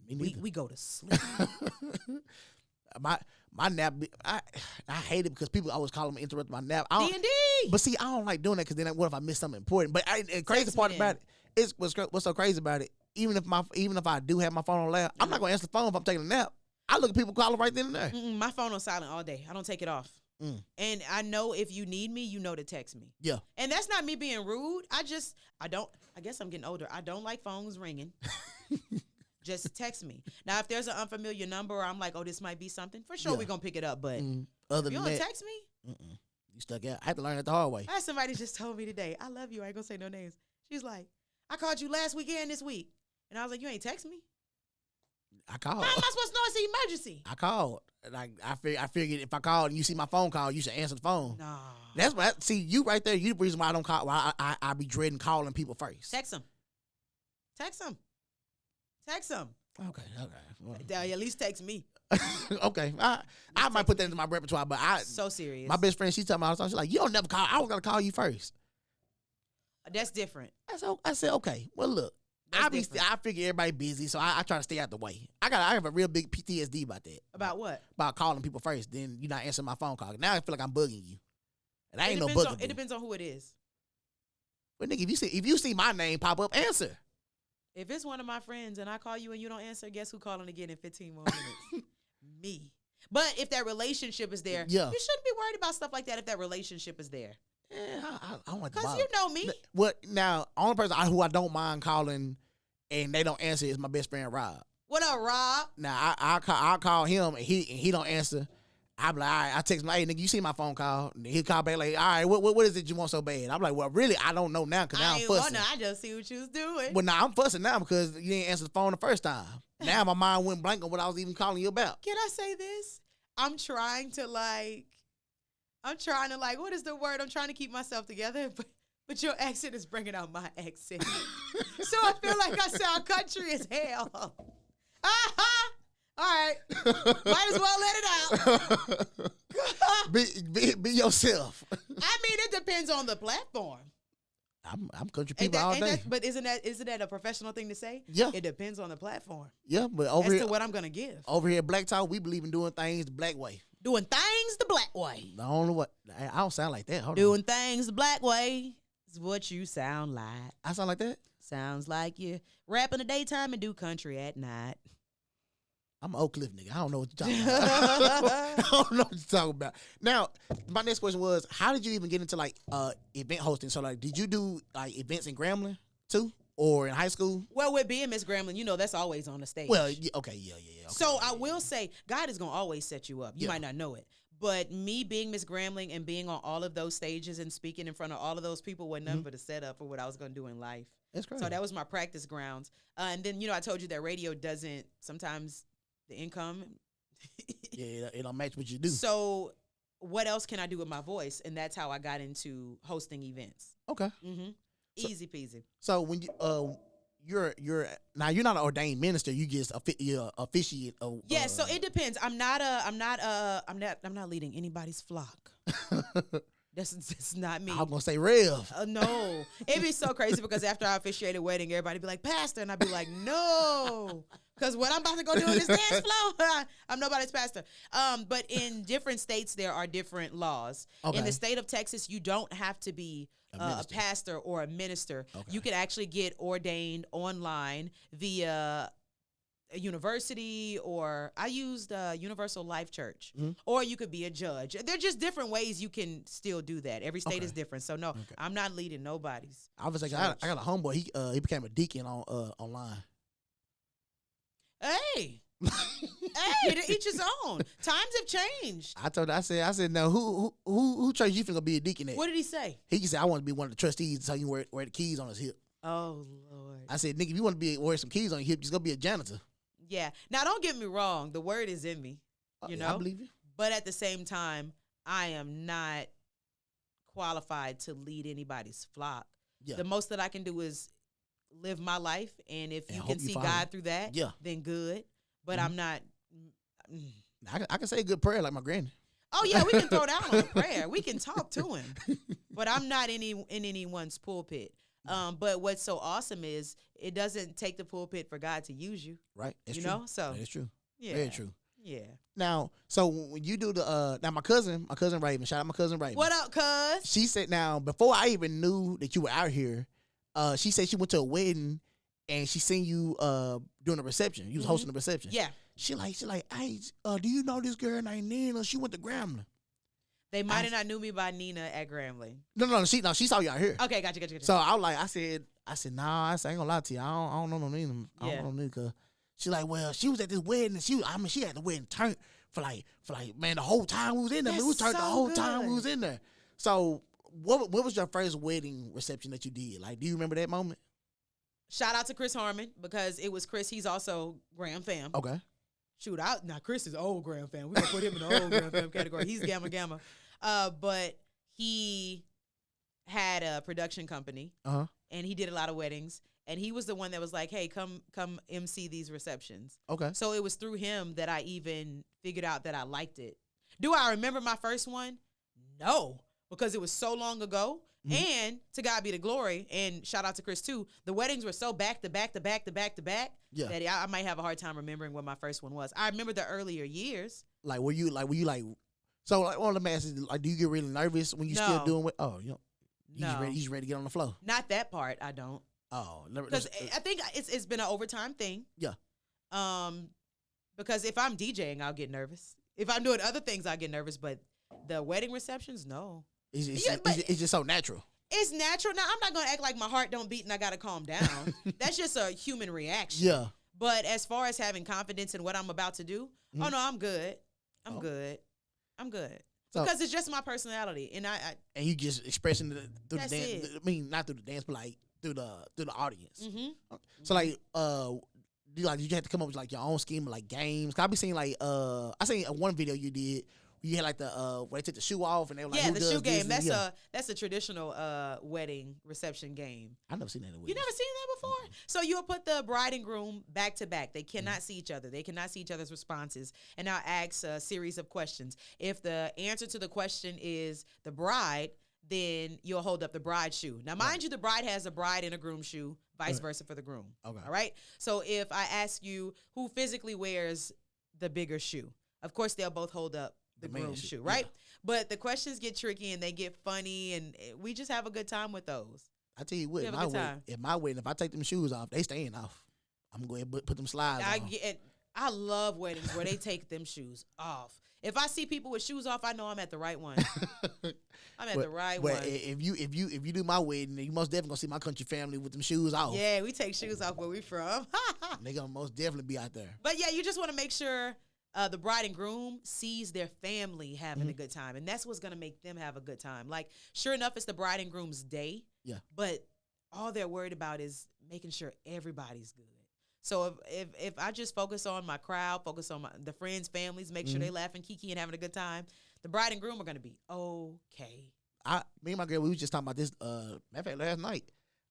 Me neither. We go to sleep. my nap, I hate it because people always call me interrupt my nap. D&D. But see, I don't like doing that because then what if I miss something important? But the crazy part about it is what's so crazy about it. Even if I do have my phone on loud, I'm not gonna answer the phone if I'm taking a nap. I look at people calling right then and there. My phone on silent all day. I don't take it off. And I know if you need me, you know to text me. Yeah. And that's not me being rude. I guess I'm getting older. I don't like phones ringing. Just text me. Now, if there's an unfamiliar number, or I'm like, oh, this might be something, for sure we're going to pick it up. But Other if you than don't that, text me? you stuck out. I had to learn it the hard way. I had somebody just told me today, I love you. I ain't going to say no names. She's like, I called you last week and this week. And I was like, you ain't text me? I called. How am I supposed to know it's an emergency? I called. Like I figured if I called and you see my phone call, you should answer the phone. Nah. That's what. See, you right there. You the reason why I don't call. Why I be dreading calling people first. Text them. Text them. Text them. Okay. Well. At least text me. Okay. I might put that into my repertoire, but So serious. my best friend, she tell me all the time, she's like, you don't never call. I was gonna call you first. That's different. I said, okay. Well, look. I figure everybody busy, so I try to stay out the way. I have a real big PTSD about that. About what? About calling people first, then you're not answering my phone call. Now I feel like I'm bugging you, and I ain't no bugging. It depends on who it is. But nigga, if you see my name pop up, answer. If it's one of my friends and I call you and you don't answer, guess who calling again in 15 more minutes? Me. But if that relationship is there, you shouldn't be worried about stuff like that if that relationship is there. Yeah, I don't like because you know me. What now? Only person who I don't mind calling and they don't answer is my best friend Rob. What up, Rob? Now I'll call him and he don't answer. I be like, all right, I text him, hey nigga, you see my phone call? And he'll call back like, all right, what is it you want so bad? I'm like, well, really, I don't know now because now I'm fussing. I just see what you was doing. Well, now I'm fussing now because you didn't answer the phone the first time. Now my mind went blank on what I was even calling you about. Can I say this? I'm trying to what is the word? I'm trying to keep myself together, but your accent is bringing out my accent. So I feel like I sound country as hell. All right. Might as well let it out. be yourself. I mean, it depends on the platform. I'm country people all day. But isn't that a professional thing to say? Yeah. It depends on the platform. Yeah, but over here, to what I'm going to give. Over here at Black Talk, we believe in doing things the black way. Doing things the black way. I don't know what. I don't sound like that. Hold doing things the black way is what you sound like. I sound like that? Sounds like you rap in the daytime and do country at night. I'm an Oak Cliff nigga. I don't know what you're talking about. I don't know what you're talking about. Now, my next question was, how did you even get into like event hosting? So like, did you do like events in Grambling too, or in high school? Well, with being Miss Grambling, you know that's always on the stage. Well, okay. So I will say, God is gonna always set you up. You might not know it, but me being Miss Grambling and being on all of those stages and speaking in front of all of those people was nothing but a setup for what I was gonna do in life. That's great. So that was my practice grounds. And then I told you that radio doesn't sometimes. The income. Yeah, it don't match what you do. So what else can I do with my voice? And that's how I got into hosting events. Okay. Easy peasy. So when you're now you're not an ordained minister. You just you're officiate. Yeah, so it depends. I'm not leading anybody's flock. That's not me. I'm gonna say Rev. No, it'd be so crazy because after I officiated a wedding, everybody be like, pastor, and I'd be like, no, because what I'm about to go do on this dance floor, I'm nobody's pastor. But in different states, there are different laws. Okay. In the state of Texas, you don't have to be a pastor or a minister. Okay. You can actually get ordained online via a university, or I used Universal Life Church, or you could be a judge. They're just different ways you can still do that. Every state is different. So no, I'm not leading nobody's. I was like, I got a homeboy. He became a deacon on online. Hey, hey, to each his own. Times have changed. I said, now who church you finna be a deacon at? What did he say? He said, I want to be one of the trustees, so you wear the keys on his hip. Oh Lord. I said, nigga, if you want to wear some keys on your hip, just go be a janitor. Yeah. Now, don't get me wrong. The word is in me, you know? I believe you. But at the same time, I am not qualified to lead anybody's flock. Yeah. The most that I can do is live my life. And if you can see God through that, then good. But I'm not. I can say a good prayer like my granny. Oh, yeah. We can throw down on a prayer. We can talk to him. But I'm not in anyone's pulpit. But what's so awesome is it doesn't take the pulpit for God to use you. Right. That's true. So that's true. Yeah. Very true. Yeah. Now, so when you do the now my cousin Raven, shout out my cousin Raven. What up, cuz? She said now, before I even knew that you were out here, she said she went to a wedding and she seen you doing a reception. You was hosting a reception. Yeah. She like, hey, do you know this girl named Nina? She went to Grambling. They might have not knew me by Nina at Grambling. No, she saw you out here. Okay, gotcha. So I said, nah, I ain't gonna lie to you. I don't know no Nina. I don't know Nina, cause she like, well, she was at this wedding and she had the wedding turned for like, man, the whole time we was in there. We was turned the whole time we was in there. So what was your first wedding reception that you did? Like, do you remember that moment? Shout out to Chris Harmon, because it was Chris. He's also Graham fam. Okay. Shoot out. Now, Chris is old Graham fam. We're going to put him in the old Graham fam category. He's Gamma. But he had a production company, and he did a lot of weddings. And he was the one that was like, hey, come MC these receptions. Okay. So it was through him that I even figured out that I liked it. Do I remember my first one? No, because it was so long ago. And to God be the glory, and shout out to Chris too. The weddings were so back to back that I might have a hard time remembering what my first one was. I remember the earlier years. Like, were you like? So, like, all the masses, like, do you get really nervous when you still doing what? Oh, you just ready to get on the floor. Not that part. I don't. Oh, because I think it's been an overtime thing. Yeah. Because if I'm DJing, I'll get nervous. If I'm doing other things, I'll get nervous. But the wedding receptions, no. It's just so natural. It's natural. Now, I'm not going to act like my heart don't beat and I got to calm down. That's just a human reaction. Yeah. But as far as having confidence in what I'm about to do, oh, no, I'm good. I'm good. So, because it's just my personality. And and you just expressing it through the dance. I mean, not through the dance, but like through the audience. So, like, did you have to come up with like your own scheme of like games? 'Cause I be seeing like I seen one video you did. You had like the where they took the shoe off and they were like, the shoe game. That's a traditional wedding reception game. I've never seen that in a wedding. You never seen that before? So you'll put the bride and groom back to back. They cannot see each other. They cannot see each other's responses. And I'll ask a series of questions. If the answer to the question is the bride, then you'll hold up the bride shoe. Now, mind you, the bride has a bride and a groom shoe, vice versa for the groom. Okay. All right? So if I ask you who physically wears the bigger shoe, of course they'll both hold up the groom shoe, right? Yeah. But the questions get tricky and they get funny, and we just have a good time with those. I tell you what, my wedding, if I take them shoes off, they staying off. I'm going to put them slides on. I love weddings where they take them shoes off. If I see people with shoes off, I know I'm at the right one. I'm at the right one. If you do my wedding, you most definitely gonna see my country family with them shoes off. Yeah, we take shoes off where we from. They gonna most definitely be out there. But yeah, you just want to make sure the bride and groom sees their family having a good time. And that's what's going to make them have a good time. Like, sure enough, it's the bride and groom's day. Yeah. But all they're worried about is making sure everybody's good. So if I just focus on my crowd, focus on the friends, families, make sure they laughing, kiki, and having a good time, the bride and groom are going to be okay. Me and my girl, we was just talking about this, matter of fact, last night.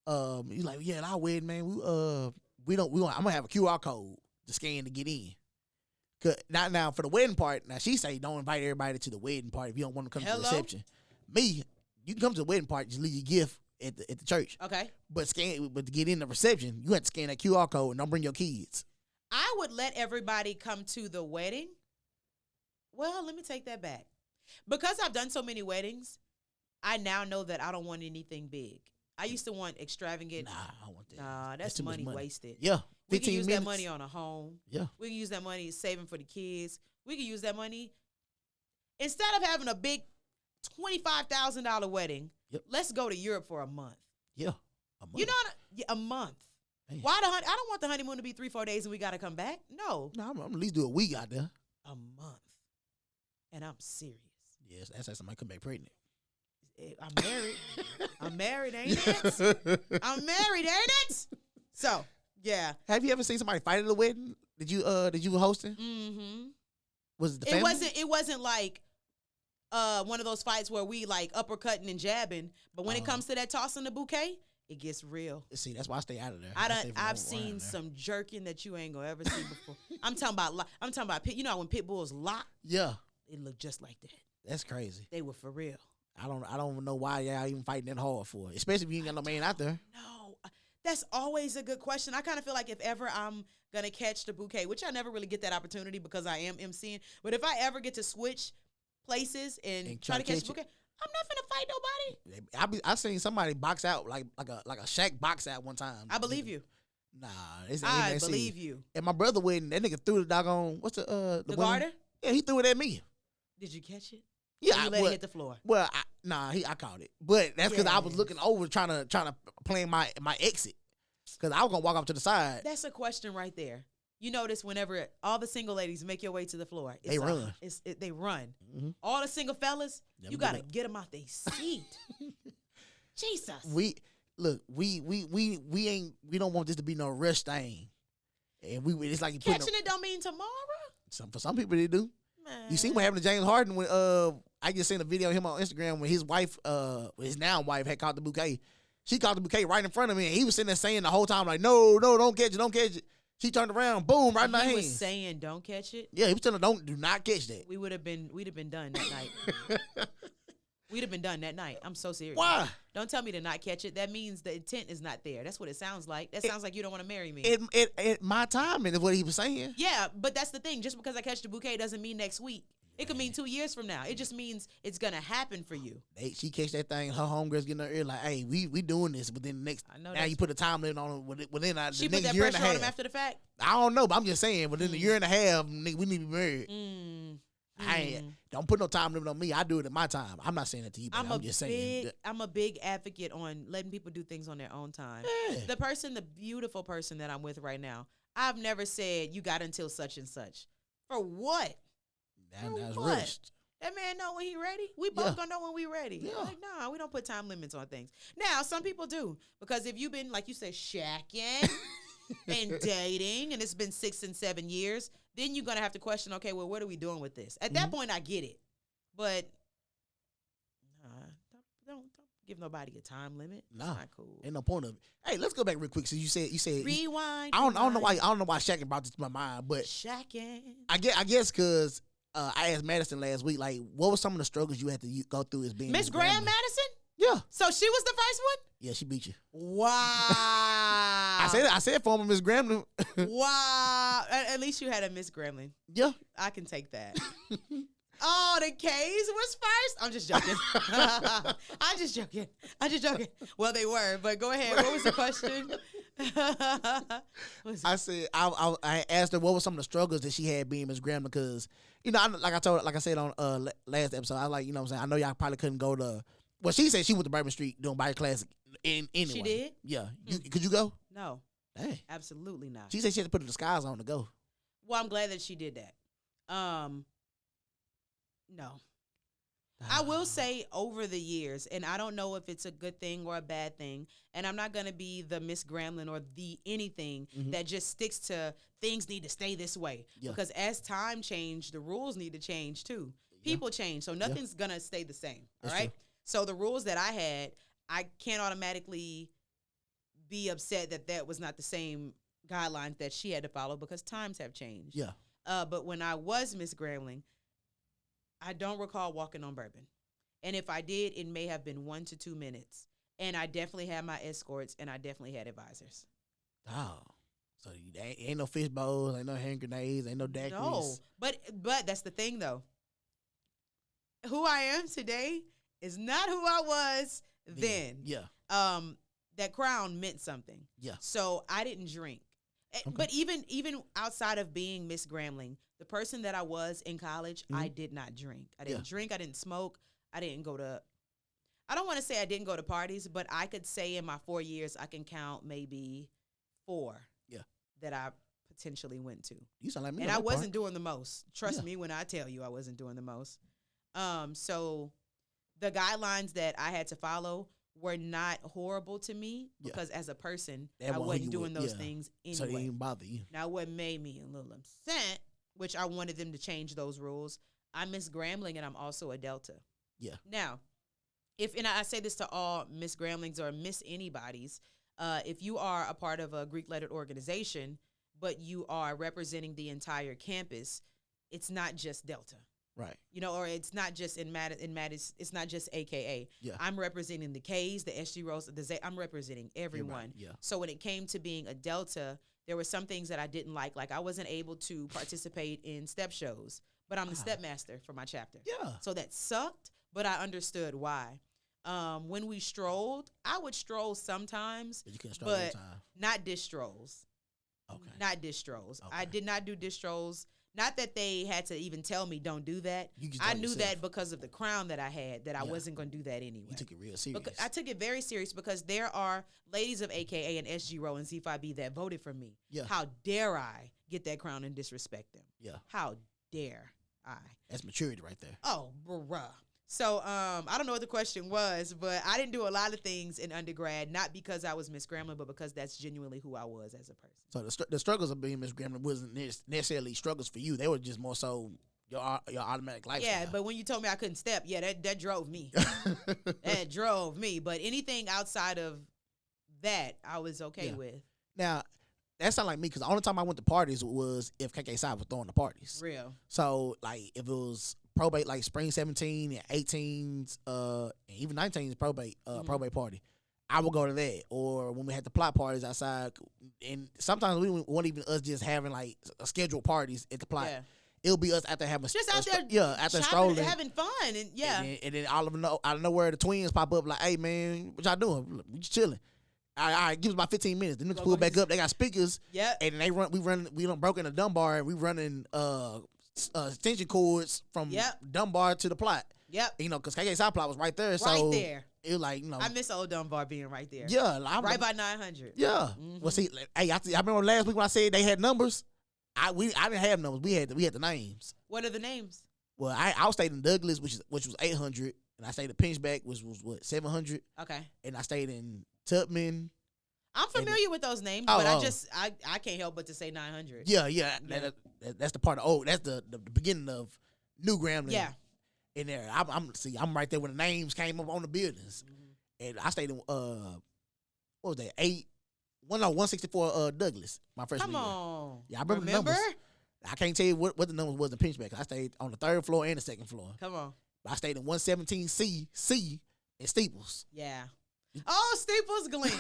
You like, yeah, at our wedding, man, I'm gonna have a QR code to scan to get in. Cause not now for the wedding part. Now she say don't invite everybody to the wedding part if you don't want to come to the reception. Me, you can come to the wedding part, just leave your gift at the church. Okay. But to get in the reception, you have to scan that QR code and don't bring your kids. I would let everybody come to the wedding. Well, let me take that back. Because I've done so many weddings, I now know that I don't want anything big. I used to want extravagant. Nah, I don't want that. Nah, that's too much money wasted. Yeah. We can use minutes. that money on a home. Yeah. We can use that money saving for the kids. We can use that money. Instead of having a big $25,000 wedding, let's go to Europe for a month. Yeah. A month. You know, a month. Man. Why I don't want the honeymoon to be 3-4 days and we got to come back. No. No, I'm at least do a week out there. A month. And I'm serious. Yes, that's how somebody come back pregnant. I'm married. I'm married, ain't it? I'm married, ain't it? So, yeah. Have you ever seen somebody fight at a wedding? Did you hosting? Mm-hmm. Was it the family? It wasn't like one of those fights where we like uppercutting and jabbing, but when it comes to that tossing the bouquet, it gets real. See, that's why I stay out of there. I've seen some jerking that you ain't gonna ever see before. I'm talking about you know when pit bulls lock? Yeah. It looked just like that. That's crazy. They were for real. I don't know why y'all even fighting that hard for it, especially if you ain't got no man out there. No, that's always a good question. I kind of feel like if ever I'm gonna catch the bouquet, which I never really get that opportunity because I am emceeing, but if I ever get to switch places and try to catch the bouquet, I'm not finna fight nobody. I seen somebody box out like a Shaq box out one time. I believe you. Nah, I believe you. At my brother wedding, that nigga threw the doggone the garter? Yeah, he threw it at me. Did you catch it? Yeah, you let it hit the floor. Well, I caught it, but that's because I was looking over trying to plan my exit because I was gonna walk off to the side. That's a question right there. You notice whenever all the single ladies make your way to the floor, they run. They run. Mm-hmm. All the single fellas, you gotta get them out their seat. Jesus. We don't want this to be no rush thing, and it's like you catching it don't mean tomorrow. For some people they do. Man. You see what happened to James Harden when I just seen a video of him on Instagram when his wife, his now wife, had caught the bouquet. She caught the bouquet right in front of me, and he was sitting there saying the whole time like, "No, don't catch it." She turned around, boom, right in my hand. He was saying, "Don't catch it." Yeah, he was telling her, do not catch that. We'd have been done that night. We'd have been done that night. I'm so serious. Why? Don't tell me to not catch it. That means the intent is not there. That's what it sounds like. That sounds like you don't want to marry me. My timing is what he was saying. Yeah, but that's the thing. Just because I catch the bouquet doesn't mean next week. It could mean 2 years from now. It just means it's gonna happen for you. She catch that thing. Her homegirls getting her ear like, "Hey, we doing this within the next." I know. Now you put a time limit on it within the she next put that year and a pressure half. on him after the fact. I don't know, but I'm just saying within the year and a half, nigga, we need to be married. Don't put no time limit on me. I do it at my time. I'm not saying that to you, but I'm just saying. I'm a big advocate on letting people do things on their own time. Yeah. The beautiful person that I'm with right now, I've never said you got until such and such. For what? That's rushed. That man know when he ready. We both gonna know when we ready. Yeah. Like, nah, we don't put time limits on things. Now, some people do. Because if you've been, like you said, shacking and dating, and it's been 6 and 7 years, then you're gonna have to question, okay, well, what are we doing with this? At that point, I get it. But don't give nobody a time limit. Nah, it's not cool. Ain't no point of it. Hey, let's go back real quick. So you said rewind. I don't know why Shaq brought this to my mind, but Shaqing. I guess because I asked Madison last week, like, what were some of the struggles you had to go through as being Miss Graham Madison? Yeah. So she was the first one? Yeah, she beat you. Wow. I said former Miss Grambling. Wow. At least you had a Miss Grambling. Yeah. I can take that. Oh, the K's was first? I'm just joking. I'm just joking. Well, they were, but go ahead. What was the question? I said I asked her what were some of the struggles that she had being Miss Grambling because like I said on last episode, I was like, you know what I'm saying, I know y'all probably couldn't go to. Well, she said she went to Bourbon Street doing Body Classic anyway. She did? Yeah. Could you go? No. Dang. Absolutely not. She said she had to put the disguise on to go. Well, I'm glad that she did that. No. I will say over the years, and I don't know if it's a good thing or a bad thing, and I'm not going to be the Miss Grambling or the anything that just sticks to things need to stay this way. Yeah. Because as time changed, the rules need to change too. People change, so nothing's going to stay the same. All right? True. So the rules that I had, I can't automatically be upset that that was not the same guidelines that she had to follow because times have changed. Yeah. But when I was Miss Grambling, I don't recall walking on bourbon. And if I did, it may have been 1 to 2 minutes. And I definitely had my escorts, and I definitely had advisors. Oh. So ain't no fish bowls, ain't no hand grenades, ain't no daiquiris. No, but that's the thing, though. Who I am today is not who I was then. Yeah. That crown meant something. Yeah. So I didn't drink. Okay. But even outside of being Miss Grambling, the person that I was in college, I did not drink. I didn't drink. I didn't smoke. I didn't go to. I don't want to say I didn't go to parties, but I could say in my 4 years I can count maybe 4. Yeah. That I potentially went to. You sound like me. And I wasn't doing the most. Trust me when I tell you I wasn't doing the most. So the guidelines that I had to follow were not horrible to me because as a person, I wasn't doing those things anyway. So they didn't bother you. Now, what made me a little upset, which I wanted them to change those rules, I'm Miss Grambling and I'm also a Delta. Yeah. Now, and I say this to all Miss Gramblings or Miss anybody's, if you are a part of a Greek-lettered organization, but you are representing the entire campus, it's not just Delta. Right. You know, or it's not just in Mattis, it's not just AKA. Yeah. I'm representing the Ks, the SG Rose, the Z. I'm representing everyone. Right. Yeah. So when it came to being a Delta, there were some things that I didn't like. Like I wasn't able to participate in step shows, but I'm the stepmaster for my chapter. Yeah. So that sucked, but I understood why. When we strolled, I would stroll sometimes, But you couldn't stroll all the time. not dish strolls. Okay. Not dish strolls. Okay. I did not do dish strolls. Not that they had to even tell me don't do that. I knew that because of the crown that I had, that I wasn't going to do that anyway. You took it real serious. I took it very serious because there are ladies of AKA and SG Row and Z5B that voted for me. Yeah. How dare I get that crown and disrespect them? Yeah. How dare I? That's maturity right there. Oh, bruh. So I don't know what the question was, but I didn't do a lot of things in undergrad, not because I was Miss Grambling, but because that's genuinely who I was as a person. So the struggles of being Miss Grambling wasn't necessarily struggles for you. They were just more so your automatic lifestyle. Yeah, but when you told me I couldn't step, that drove me. That drove me. But anything outside of that, I was okay with. Now, that sound like me because the only time I went to parties was if KK Side was throwing the parties. Real. So, like, if it was probate, like spring 17 and 18s, and even 19s probate party, I would go to that. Or when we had the plot parties outside, and sometimes we weren't even us just having like scheduled parties at the plot. Yeah. It'll be us after having just out there, after shopping, strolling, having fun, and then all of out of nowhere the twins pop up like, "Hey man, what y'all doing? We just chilling." All right, give us about 15 minutes. The niggas pull back up. They got speakers. Yeah, and we don't broke in the Dunbar. And we running extension cords from Dunbar to the plot. Yep. You know, because KK Side plot was right there. Right so there. It was like, you know. I miss old Dunbar being right there. Yeah. Right by 900. Yeah. Mm-hmm. Well, see, hey, I remember last week when I said they had numbers. I didn't have numbers. We had the names. What are the names? Well, I stayed in Douglas, which was 800, and I stayed in Pinchback, which was what 700. Okay. And I stayed in Tubman. I'm familiar with those names, but I can't help but to say 900. Yeah. That's the part of that's the beginning of New Grambling. Yeah. In there, I'm right there when the names came up on the buildings, and I stayed in what was that 164 Douglas my freshman year. Come on, yeah, I remember the numbers. I can't tell you what the numbers was in Pinchback. I stayed on the 3rd floor and the 2nd floor. Come on, I stayed in 117C in Steeples. Yeah. Oh, Steeples Glen.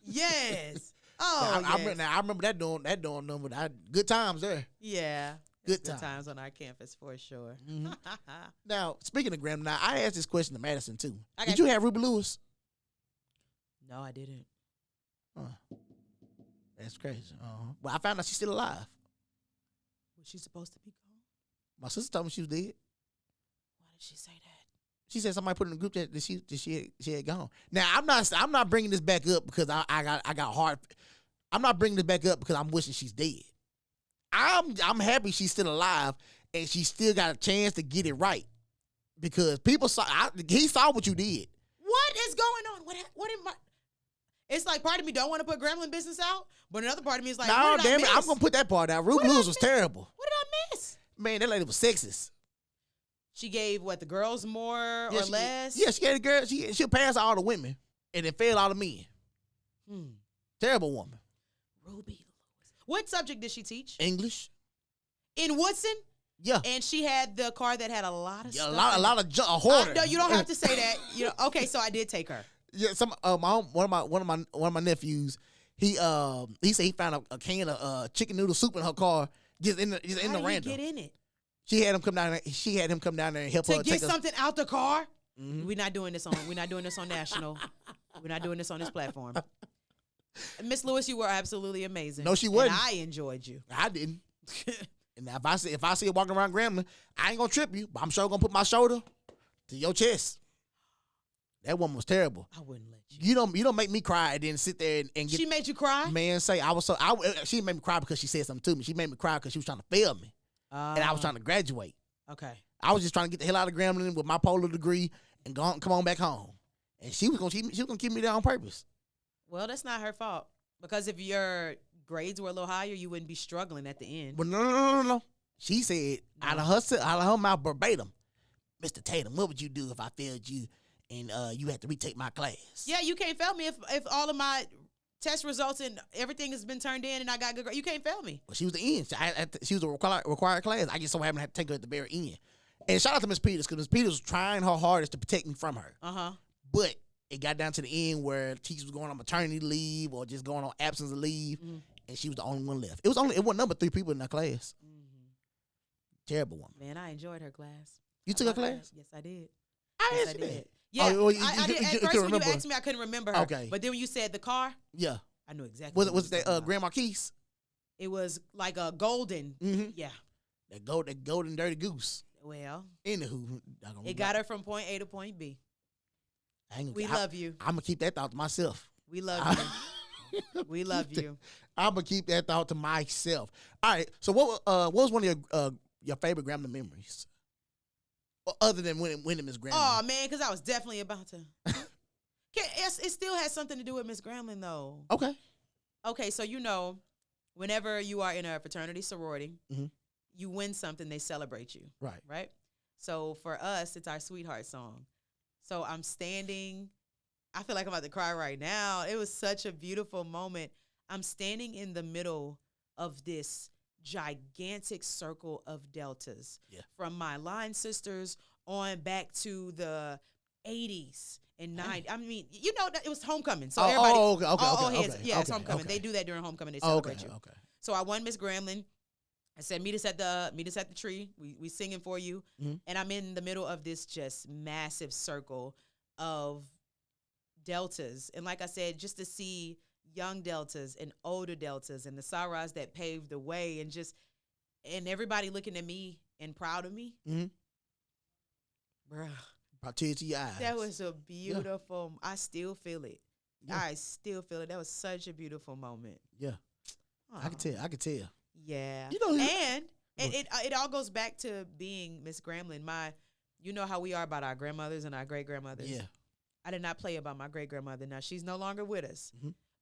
Yes. Oh, I remember that dorm number. Good times there. Yeah. Good times on our campus for sure. Mm-hmm. Now, speaking of Graham, I asked this question to Madison too. Okay. Did you have Ruby Lewis? No, I didn't. That's crazy. Well, I found out she's still alive. Was she supposed to be gone? My sister told me she was dead. Why did she say that? She said somebody put in the group chat that she had gone. Now I'm not bringing this back up because I got hard. I'm not bringing this back up because I'm wishing she's dead. I'm happy she's still alive and she still got a chance to get it right because people he saw what you did. What is going on? What am I? It's like part of me don't want to put Grambling business out, but another part of me is like, no, damn it, I'm gonna put that part out. Ruby Lewis was terrible. What did I miss? Man, that lady was sexist. She gave the girls more or less? Yeah, she gave the girls. She'll pass all the women and then fail all the men. Terrible woman. Ruby Lewis. What subject did she teach? English. In Woodson? Yeah. And she had the car that had a lot of stuff. A lot of a hoarder. No, you don't have to say that. Okay, so I did take her. Yeah, one of my nephews, he said he found a can of chicken noodle soup in her car just in the How random. did you get in it? She had him come down there and help her To get take something out the car? Mm-hmm. We're not doing this on national. We're not doing this on this platform. Miss Lewis, you were absolutely amazing. No, she wasn't. And I enjoyed you. I didn't. And now if I see her walking around Grambling, I ain't gonna trip you, but I'm sure gonna put my shoulder to your chest. That woman was terrible. I wouldn't let you. You don't make me cry and then sit there and get. She made you cry? Man, she made me cry because she said something to me. She made me cry because she was trying to fail me, and I was trying to graduate. Okay. I was just trying to get the hell out of Grambling with my polo degree and come on back home. And she was gonna keep me there on purpose. Well, that's not her fault, because if your grades were a little higher, you wouldn't be struggling at the end. But no. She said out of her mouth verbatim, Mr. Tatum, what would you do if I failed you and you had to retake my class? Yeah, you can't fail me if all of my test results and everything has been turned in and I got good grades. You can't fail me. Well, she was the end. She was a required class. I just so happened to have to take her at the very end. And shout out to Miss Peters, because Miss Peters was trying her hardest to protect me from her. Uh-huh. But it got down to the end where teachers was going on maternity leave or just going on absence of leave, and she was the only one left. It wasn't number 3 people in that class. Terrible woman. Man, I enjoyed her class. You took her class? Yes, I did. I did. Yeah, I did. At first, when remember. you asked me, I couldn't remember her. Okay. But then when you said the car, yeah, I knew exactly. Was it that Grand Marquise? It was like a golden. Mm-hmm. Yeah. That golden dirty goose. Well, anywho, it got her from point A to point B. We love you. I'm gonna keep that thought to myself. We love you. We love you. I'm gonna keep that thought to myself. All right. So what was one of your favorite Grambling memories, other than winning Miss Grambling? Oh man, because I was definitely about to. It still has something to do with Miss Grambling though. Okay. Okay, so whenever you are in a fraternity sorority, you win something, they celebrate you. Right. Right. So for us, it's our sweetheart song. So I'm standing. I feel like I'm about to cry right now. It was such a beautiful moment. I'm standing in the middle of this gigantic circle of deltas, from my line sisters on back to the 80s and 90s. I mean, it was homecoming. So everybody, it's homecoming. Okay. They do that during homecoming. They celebrate you. Okay. So I won Miss Grambling. I said, meet us at the tree. We singing for you. And I'm in the middle of this just massive circle of deltas. And like I said, just to see young deltas and older deltas and the Saras that paved the way and everybody looking at me and proud of me. Bruh. Brought tears to your eyes. That was a beautiful, I still feel it. Yeah. I still feel it. That was such a beautiful moment. Yeah. Aww. I could tell. Yeah. And it all goes back to being Miss Grambling. You know how we are about our grandmothers and our great-grandmothers. Yeah. I did not play about my great-grandmother. Now, she's no longer with us.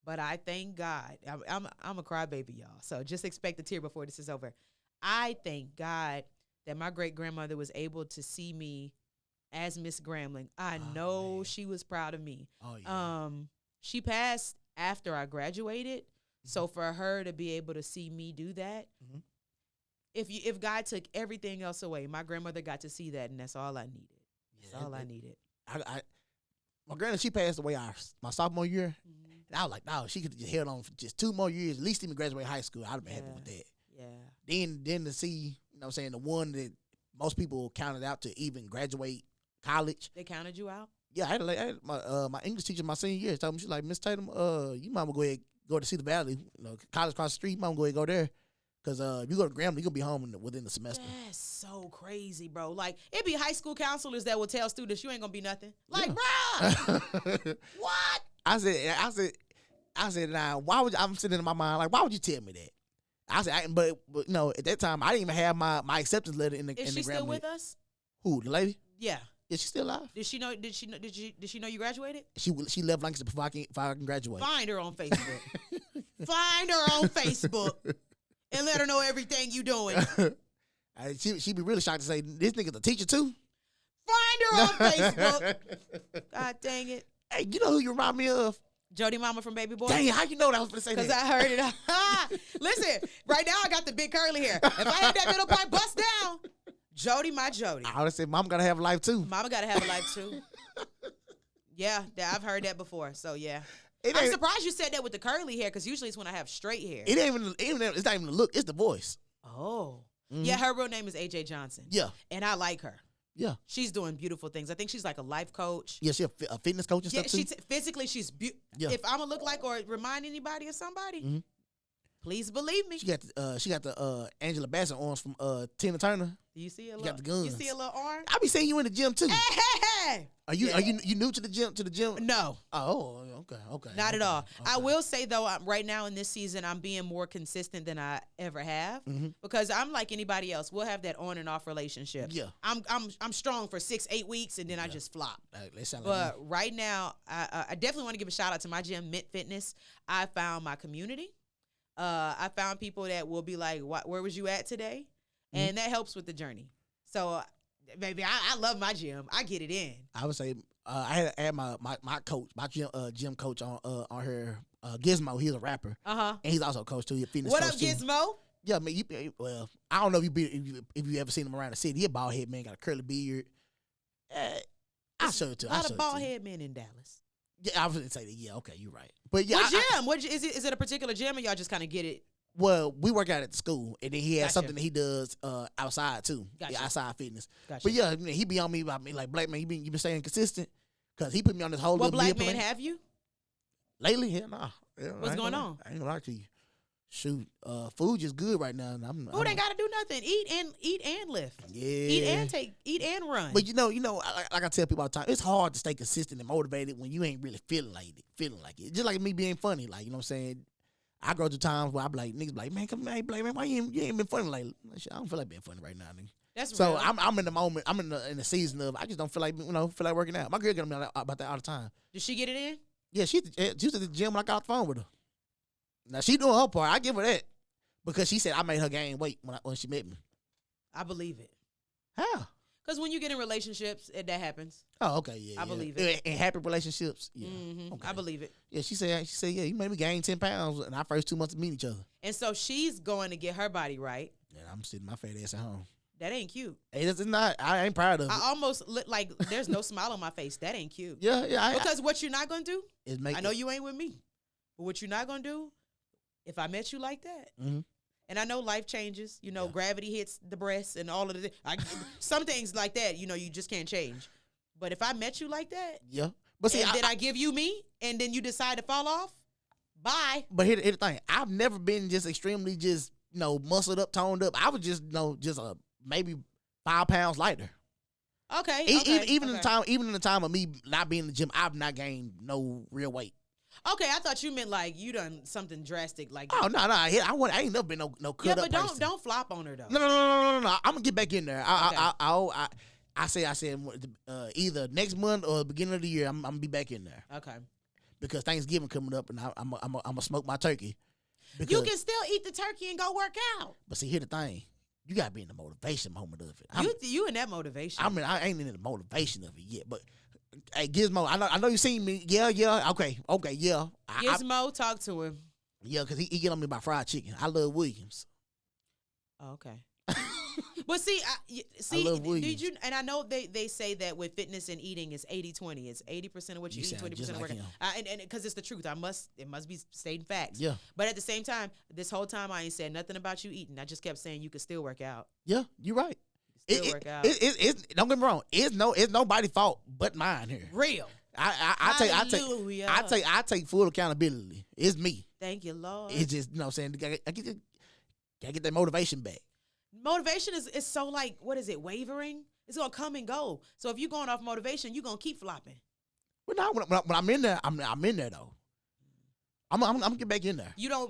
But I thank God. I'm a crybaby, y'all. So just expect a tear before this is over. I thank God that my great-grandmother was able to see me as Miss Grambling. I know she was proud of me. Oh, yeah. She passed after I graduated. So for her to be able to see me do that, if God took everything else away, my grandmother got to see that, and that's all I needed. That's all I needed. My grandmother, she passed away my sophomore year, and I was like, no, she could have just held on for just 2 more years, at least even graduate high school. I'd have been happy with that. Yeah. Then to see, the one that most people counted out to even graduate college. They counted you out? Yeah, I had my English teacher my senior year told me, she's like, Miss Tatum, you might go to Cedar Valley, college across the street. You might go ahead and go there. Because if you go to Grambling, you're going to be home within the semester. That's so crazy, bro. Like, it be high school counselors that will tell students you ain't going to be nothing. Like, bruh, what? I said, now, why would I'm sitting in my mind, like, why would you tell me that? I said, but at that time, I didn't even have my acceptance letter in the Grambling. Is she still with us? Who, the lady? Yeah. Is she still alive? Did she know you graduated? She left Lancaster before I can graduate. Find her on Facebook. Find her on Facebook and let her know everything you doing. She'd be really shocked to say, this nigga's a teacher too? Find her on Facebook. God dang it. Hey, you know who you remind me of? Jody Mama from Baby Boy. Dang, how you know that I was going to say that? Because I heard it. Listen, right now I got the big curly hair. If I had that middle part bust down, Jody, my Jody. I would have said, Mama got to have a life too. Mama got to have a life too. Yeah, I've heard that before. So, yeah. I'm surprised you said that with the curly hair because usually it's when I have straight hair. It's not even the look. It's the voice. Oh. Mm-hmm. Yeah, her real name is AJ Johnson. Yeah. And I like her. Yeah. She's doing beautiful things. I think she's like a life coach. Yeah, she's a fitness coach and stuff too. Physically, she's beautiful. Yeah. If I'm going to look like or remind anybody of somebody, please believe me. She got the Angela Bassett arms from Tina Turner. Do you see a little? Got the guns. You see a little arm? I be seeing you in the gym too. Hey. Are you new to the gym? No. Oh, okay. Not at all. Okay. I will say though, right now in this season, I'm being more consistent than I ever have because I'm like anybody else. We'll have that on and off relationship. Yeah. I'm strong for 6-8 weeks and then I just flop. But right now, I definitely want to give a shout out to my gym, Mint Fitness. I found my community. I found people that will be like, where was you at today? And that helps with the journey. So, baby, I love my gym. I get it in. I would say I had my coach, my gym coach on here, Gizmo. He's a rapper. And he's also a coach too. He's a fitness coach. What up, Gizmo? Yeah, I mean, I don't know if you ever seen him around the city. He a bald head man, got a curly beard. I'll show it to you. A lot of bald head men in Dallas. Yeah, I was gonna say that. Yeah, okay, you're right. But yeah, what gym? Is it a particular gym or y'all just kind of get it? Well, we work out at the school, and then he has something that he does outside too. Yeah, outside fitness. But yeah, he be on me about me like, Black man, you been staying consistent because he put me on this whole. What Black man have you? Lately, hell nah. What's going on? I ain't gonna lie to you. Shoot, food just good right now. Food ain't gotta do nothing. Eat and lift. Yeah. Eat and run. But you know, like I tell people all the time, it's hard to stay consistent and motivated when you ain't really feeling like it. Just like me being funny, like, you know what I'm saying. I go through times where I be like, niggas be like, man, come on, Blake, man, why you ain't been funny lately? I don't feel like being funny right now, nigga. That's so real. I'm in the moment. I'm in the season of I just don't feel like working out. My girl get on me about that all the time. Did she get it in? Yeah, she was at the gym when I got off the phone with her. Now she doing her part. I give her that because she said I made her gain weight when she met me. I believe it. How? Because when you get in relationships, that happens. Oh, okay, yeah. I believe it. In happy relationships, yeah. Okay. I believe it. Yeah, she said, yeah, you made me gain 10 pounds in our first 2 months of meeting each other. And so she's going to get her body right. Yeah, I'm sitting my fat ass at home. That ain't cute. Hey, it's not. I ain't proud of it. I almost look like there's no smile on my face. That ain't cute. Yeah. Because what you're not going to do, is I know you ain't with me, but what you're not going to do, if I met you like that, and I know life changes, gravity hits the breast and all of the some things like that, you just can't change. But if I met you like that, but see, then I give you me, and then you decide to fall off, bye. But here's the thing: I've never been just extremely muscled up, toned up. I was just maybe 5 pounds lighter. Okay. Even in the time of me not being in the gym, I've not gained no real weight. Okay, I thought you meant like you done something drastic like. Oh no! I ain't never been no cut up. Yeah, but don't flop on her though. No! I'm gonna get back in there. I said either next month or the beginning of the year, I'm gonna be back in there. Okay. Because Thanksgiving coming up, and I'm gonna smoke my turkey. You can still eat the turkey and go work out. But see, here's the thing: you gotta be in the motivation moment of it. You in that motivation? I ain't in the motivation of it yet, but. Hey, Gizmo, I know you seen me. Yeah, okay, yeah. Gizmo, talk to him. Yeah, because he get on me about fried chicken. I love Williams. Oh, okay. But I love Williams. Did you? And I know they say that with fitness and eating, it's 80-20. It's 80% of what you eat, 20% of working. And because it's the truth, it must be stating facts. Yeah. But at the same time, this whole time I ain't said nothing about you eating. I just kept saying you could still work out. Yeah, you're right. Work out. Don't get me wrong. It's nobody's fault but mine here. Real. I take full accountability. It's me. Thank you, Lord. It's just I gotta get that motivation back. Motivation is so like, what is it? Wavering. It's gonna come and go. So if you're going off motivation, you're gonna keep flopping. Well, no, when I'm in there, I'm in there though. I'm gonna get back in there. You're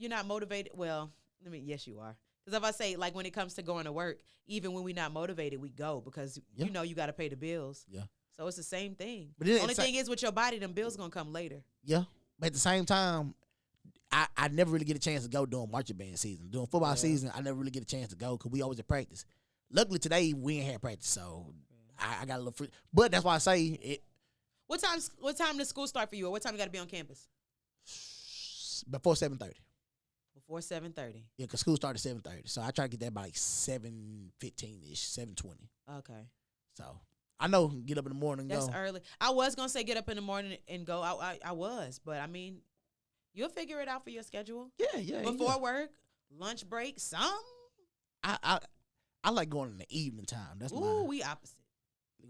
not motivated. Well, yes, you are. Because if I say, like, when it comes to going to work, even when we're not motivated, we go because, you got to pay the bills. Yeah. So it's the same thing. But the only thing is with your body, them bills going to come later. Yeah. But at the same time, I never really get a chance to go during marching band season. During football season, I never really get a chance to go because we always at practice. Luckily, today, we ain't had practice, so I got a little free. But that's why I say it. What time does school start for you, or what time you got to be on campus? Before 7:30. Before 7:30. Yeah, because school started 7:30. So I try to get there by like 7:15-ish, 7:20. Okay. So I know get up in the morning and That's go. early. I was gonna say get up in the morning and go. I was, but I mean, you'll figure it out for your schedule. Yeah. Before work, lunch break, some. I like going in the evening time. That's we opposite.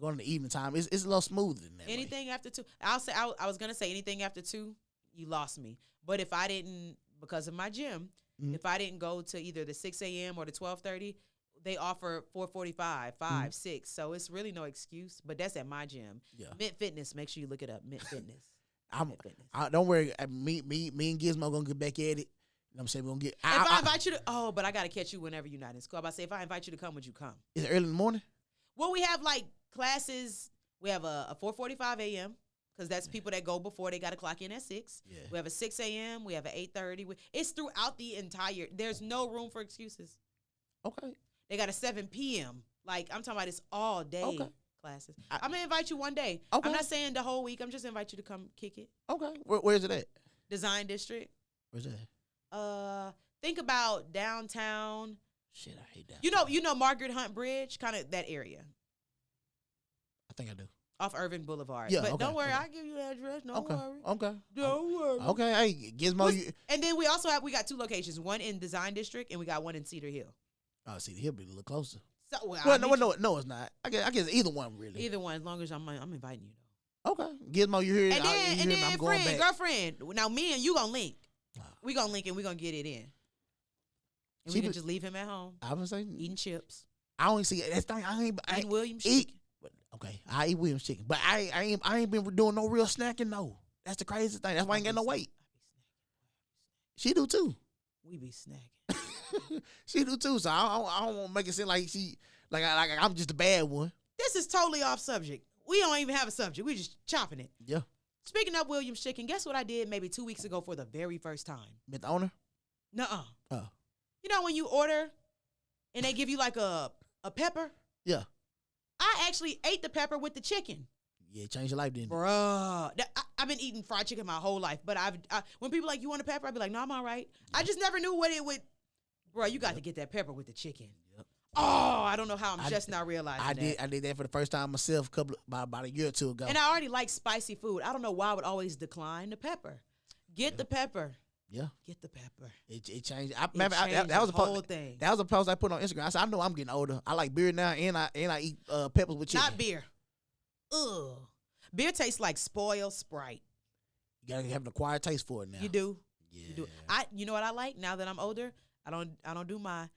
going in the evening time. It's a little smoother than that. Anything after 2, I'll say. I was gonna say anything after 2, you lost me. But if I didn't, because of my gym, if I didn't go to either the 6 a.m. or the 12:30, they offer 4:45, 5, 6. So it's really no excuse. But that's at my gym. Yeah. Mint Fitness. Make sure you look it up. Mint Fitness. Don't worry. Me and Gizmo gonna get back at it. You know what I'm saying? We're gonna get. If I invite you to, but I gotta catch you whenever you're not in school. If I invite you to come, would you come? Is it early in the morning? Well, we have like classes. We have a 4:45 a.m. because that's people that go before they got to clock in at 6. Yeah. We have a 6 a.m. We have a 8:30. It's throughout the entire. There's no room for excuses. Okay. They got a 7 p.m. Like I'm talking about, it's all day classes. I'm gonna invite you one day. Okay. I'm not saying the whole week. I'm just invite you to come kick it. Okay. Where's it at? Design District. Where's it at? Think about downtown. Shit, I hate that. You know Margaret Hunt Bridge, kind of that area. I think I do. Off Irving Boulevard. Yeah, but okay, don't worry, okay. I'll give you the address. No Okay. worry. Okay. Don't worry. Okay. Hey, Gizmo. And then we got 2 locations. One in Design District, and we got one in Cedar Hill. Oh, see, he'll be a little closer. So No, it's not. I guess either one really. Either one, as long as I'm inviting you though. Okay, Gizmo, you hear it? And then I'm going back. girlfriend. Now me and you gonna link. We gonna link and we gonna get it in. And we can just leave him at home. I was saying eating chips. I don't see that thing. I Eating Williams eat. chicken. Okay, I eat Williams chicken, but I ain't been doing no real snacking. No, that's the craziest thing. That's why I ain't got no weight. She do too. We be snacking. She do too. So I don't want to make it seem like I'm just a bad one. This is totally off subject. We don't even have a subject. We just chopping it. Yeah. Speaking of Williams chicken, guess what I did maybe 2 weeks ago for the very first time? Met the owner? Nuh-uh. Oh. You know when you order and they give you like a pepper? Yeah. I actually ate the pepper with the chicken. Yeah, it changed your life, didn't it? Bruh. I've been eating fried chicken my whole life, but when people like, you want a pepper? I'd be like, no, I'm all right. Yeah. I just never knew what it would. Bruh, you got to get that pepper with the chicken. Yep. Oh, I don't know how I'm just now realizing that. I did that for the first time myself about a year or two ago. And I already like spicy food. I don't know why I would always decline the pepper. Get the pepper. Yeah. Get the pepper. It changed. That was the whole thing. That was a post I put on Instagram. I said, I know I'm getting older. I like beer now, and I eat peppers with chicken. Not beer. Ugh. Beer tastes like spoiled Sprite. You gotta have an acquired taste for it now. You do. Yeah. You do. You know what I like now that I'm older? I don't do my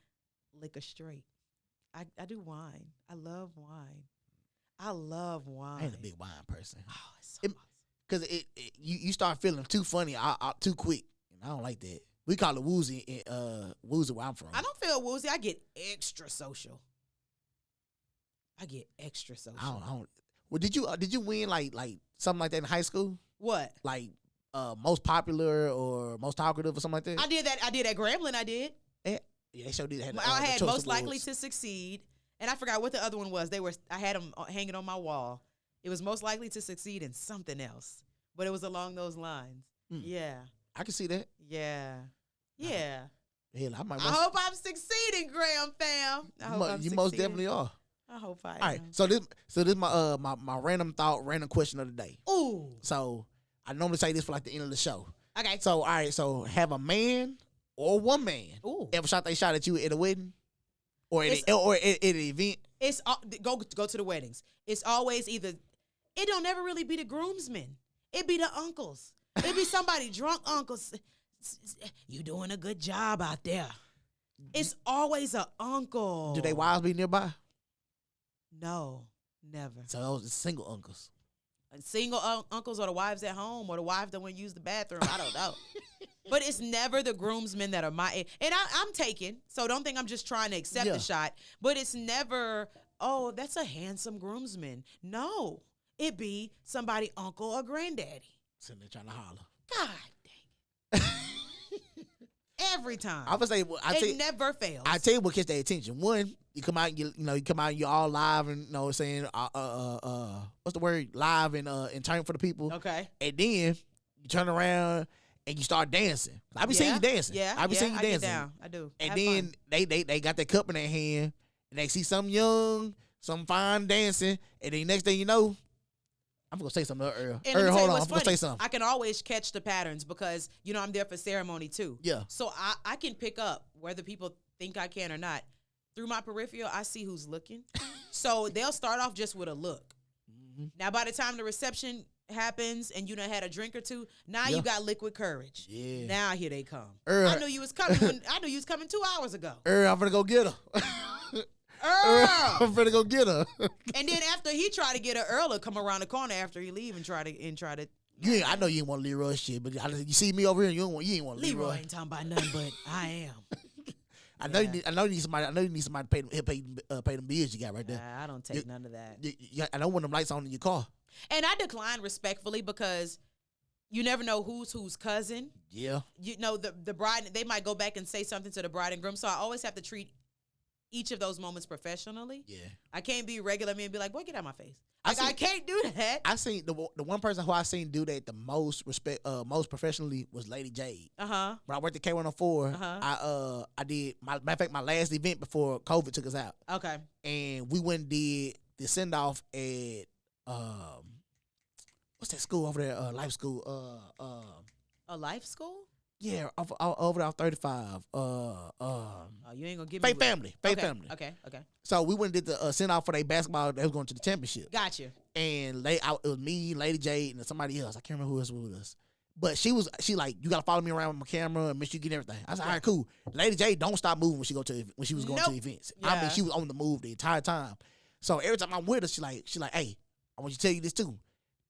liquor straight. I do wine. I love wine. I ain't a big wine person. Oh, it's so awesome. Because you start feeling too funny too quick. And I don't like that. We call it woozy where I'm from. I don't feel woozy. I get extra social. I don't. Well, did you win like something like that in high school? What? Like most popular or most talkative or something like that? I did that. I did at Grambling. I did. Yeah, they showed it. I had most likely to succeed, and I forgot what the other one was. I had them hanging on my wall. It was most likely to succeed in something else, but it was along those lines. Yeah, I can see that. Yeah. Hell, I hope I'm succeeding, Graham fam. You most definitely are. I hope I am. All right, so this my random question of the day. Ooh. So I normally say this for like the end of the show. Okay. So all right, so have a man or one man ever shot at you at a wedding or at an event? It's go to the weddings. It's always either. It don't ever really be the groomsmen. It be the uncles. It be somebody drunk uncles. You doing a good job out there. It's always an uncle. Do they wives be nearby? No, never. So those are single uncles. Single uncles or the wives at home or the wives that want to use the bathroom. I don't know. But it's never the groomsmen that are my age. And I'm taken, so don't think I'm just trying to accept the shot. But it's never, oh, that's a handsome groomsman. No, it be somebody uncle or granddaddy. Sitting there trying to holler. God dang it. Every time. I would say, it never fails. I tell you what catch their attention. One, You come out, you come out, you're all live and what I'm saying, what's the word? Live and turn for the people. Okay. And then you turn around and you start dancing. I be seeing you dancing. Yeah. I be seeing you dancing. Get down. I do. And then they got their cup in their hand and they see some young, some fine dancing, and then next thing you know, I'm gonna say something to Earl. Earl, hold on, I'm gonna say something. I can always catch the patterns because I'm there for ceremony too. Yeah. So I can pick up whether people think I can or not. Through my peripheral, I see who's looking. So they'll start off just with a look. Mm-hmm. Now, by the time the reception happens and you done had a drink or two, now you got liquid courage. Yeah. Now here they come. I knew you was coming. I knew you was coming 2 hours ago. I'm gonna go get her. I'm finna go get her. And then after he tried to get her, Earl will come around the corner after he leave and try to. Yeah, I know you ain't want Leroy shit, but you see me over here, you ain't want Leroy. Leroy ain't talking about nothing, but I am. I know you need somebody. I know you need somebody to pay them bills you got right there. I don't take none of that. I don't want them lights on in your car. And I decline respectfully because you never know who's cousin. Yeah. The bride. They might go back and say something to the bride and groom. So I always have to treat each of those moments professionally. Yeah. I can't be regular me and be like, boy, get out of my face. I can't do that. I seen the one person who I seen do that the most most professionally was Lady Jade. When I worked at K104, I did matter of fact my last event before COVID took us out. Okay. And we went and did the send off at what's that school over there? Life school. A life school? Yeah, over there 35. You ain't gonna give me Faith Family. Family. Okay. So we went and did the send off for their basketball. They was going to the championship. Gotcha. And it was me, Lady Jade, and somebody else. I can't remember who else was with us. But she like, you gotta follow me around with my camera and make sure you get everything. I said, all right, cool. Lady Jade don't stop moving when she was going to events. Yeah. I mean, she was on the move the entire time. So every time I'm with her, she like, hey, I want you to tell you this too.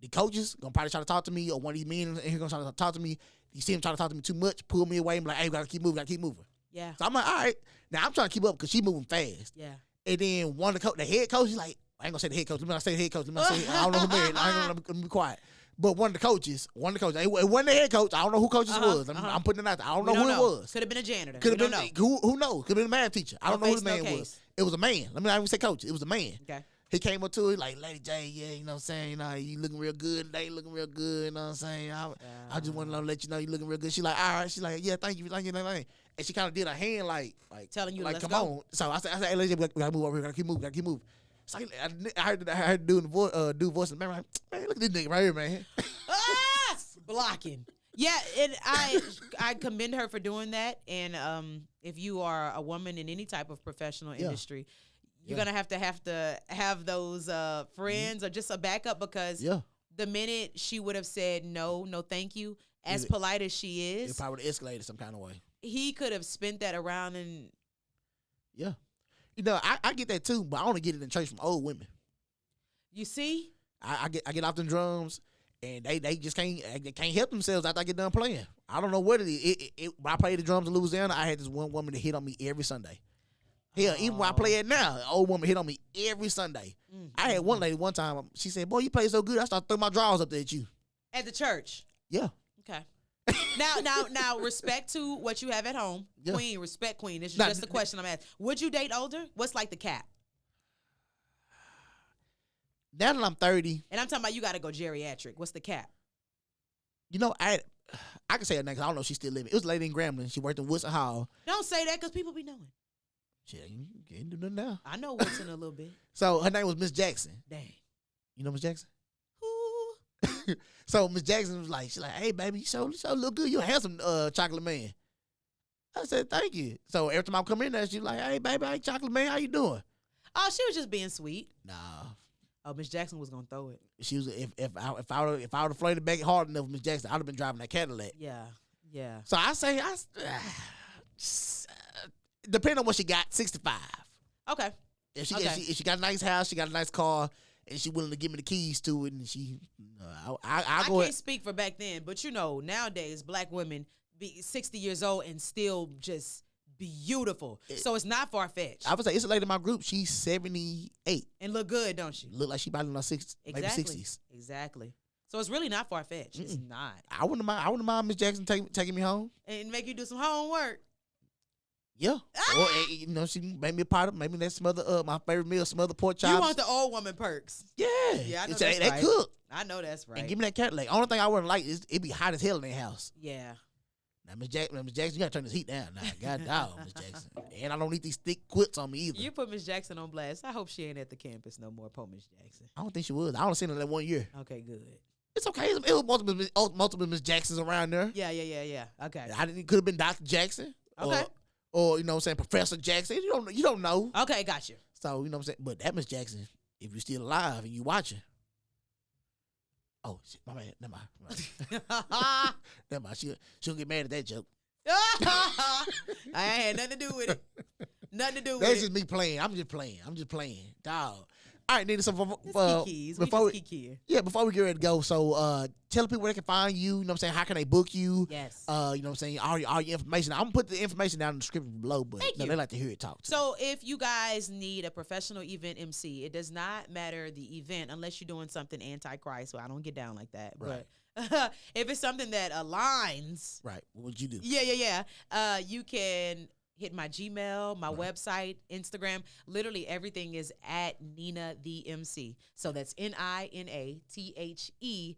The coaches gonna probably try to talk to me, or one of these men in here gonna try to talk to me. You see him trying to talk to me too much, pull me away and be like, hey, we gotta keep moving. Yeah. So I'm like, all right. Now I'm trying to keep up because she moving fast. Yeah. And then one of the head coach, he's like, I ain't gonna say the head coach. Let me not say the head coach. Let me not say, I don't know who married. I ain't gonna be quiet. But one of the coaches, it wasn't the head coach. I don't know who coaches was. I'm putting it out there. I don't know who it was. Could have been a janitor. Could have been, who knows? Could have been a math teacher. I don't know who the man was. It was a man. Let me not even say coach. It was a man. Okay. He came up to her like, Lady J, yeah, you know what I'm saying? You looking real good today, looking real good, you know what I'm saying? I just want to let you know you looking real good. She like, all right. She like, yeah, thank you. And she kind of did a hand like telling you, like, let's come go. on. So I said, hey, Lady J, we gotta move over here. We gotta keep moving. So I heard do voice in the man, look at this nigga right here, man. Blocking. Yeah, and I commend her for doing that. And if you are a woman in any type of professional industry, you're gonna have to have those friends or just a backup, because the minute she would have said no, thank you, as polite as she is, it probably would have escalated some kind of way. He could have spent that around and I get that too, but I only get it in church from old women. You see, I get off the drums and they just can't help themselves after I get done playing. I don't know what it is. When I played the drums in Louisiana, I had this one woman that hit on me every Sunday. Hell, even when I play it now, an old woman hit on me every Sunday. I had one lady one time, she said, boy, you play so good, I started throwing my drawers up there at you. At the church? Yeah. Okay. Now, respect to what you have at home. Yeah. Queen, respect Queen. This is just the question I'm asking. Would you date older? What's like the cap? Now that I'm 30. And I'm talking about you got to go geriatric. What's the cap? I can say her name because I don't know if she's still living. It was a lady in Grambling. She worked in Woodson Hall. Don't say that because people be knowing. Shit, you can't do nothing now. I know Woodson a little bit. So her name was Miss Jackson. Dang. You know Miss Jackson? Ooh. So Miss Jackson was like, she's like, hey, baby, you so look good. You a handsome chocolate man. I said, thank you. So every time I come in there, she's like, hey, baby, hey, chocolate man, how you doing? Oh, she was just being sweet. Nah. Oh, Miss Jackson was gonna throw it. She was if I would have flirted back hard enough with Miss Jackson, I'd have been driving that Cadillac. Yeah. So I say depending on what she got, 65. Okay. If she got a nice house, she got a nice car, and she willing to give me the keys to it, and she, I can't speak for back then, but nowadays black women be 60 years old and still just beautiful. So it's not far fetched. I would say it's a lady in my group. She's 78 and look good, don't she? Look like she about in her 60s, maybe 60s. Exactly. So it's really not far fetched. It's not. I wouldn't mind Miss Jackson taking me home and make you do some homework. Yeah. Or she made me a pot of maybe that smothered my favorite meal, smothered pork chops. You want the old woman perks. Yeah. Yeah, I know They that's right. cook. I know that's right. And give me that cat leg. Only thing I wouldn't like is it be hot as hell in their house. Yeah. Now, Miss Jackson, you gotta turn this heat down. Now, God dog, Miss Jackson. And I don't need these thick quits on me either. You put Miss Jackson on blast. I hope she ain't at the campus no more. Poor Miss Jackson. I don't think she was. I only seen her that 1 year. Okay, good. It's okay. It was multiple Miss Jacksons around there. Yeah. Okay. It could have been Dr. Jackson. Okay. Or you know what I'm saying, Professor Jackson. You don't know. Okay, got you. So, you know what I'm saying? But that Miss Jackson, if you're still alive and you watching. Oh shit, my man. Never mind. Never mind. She'll get mad at that joke. I ain't had nothing to do with it. Nothing to do with That's it. just me playing. I'm just playing. Dog. All right, Nina. So Before we before we get ready to go, so tell the people where they can find you. You know what I'm saying? How can they book you? Yes. You know what I'm saying? All your information. I'm gonna put the information down in the description below, but Thank you. they like to hear it talk. So if you guys need a professional event MC, it does not matter the event unless you're doing something anti-Christ. So I don't get down like that. Right. But if it's something that aligns, Right. What would you do? yeah. You can hit my Gmail, my website, Instagram. Literally everything is at NinaTheEmcee. So that's NinaTheEmcee.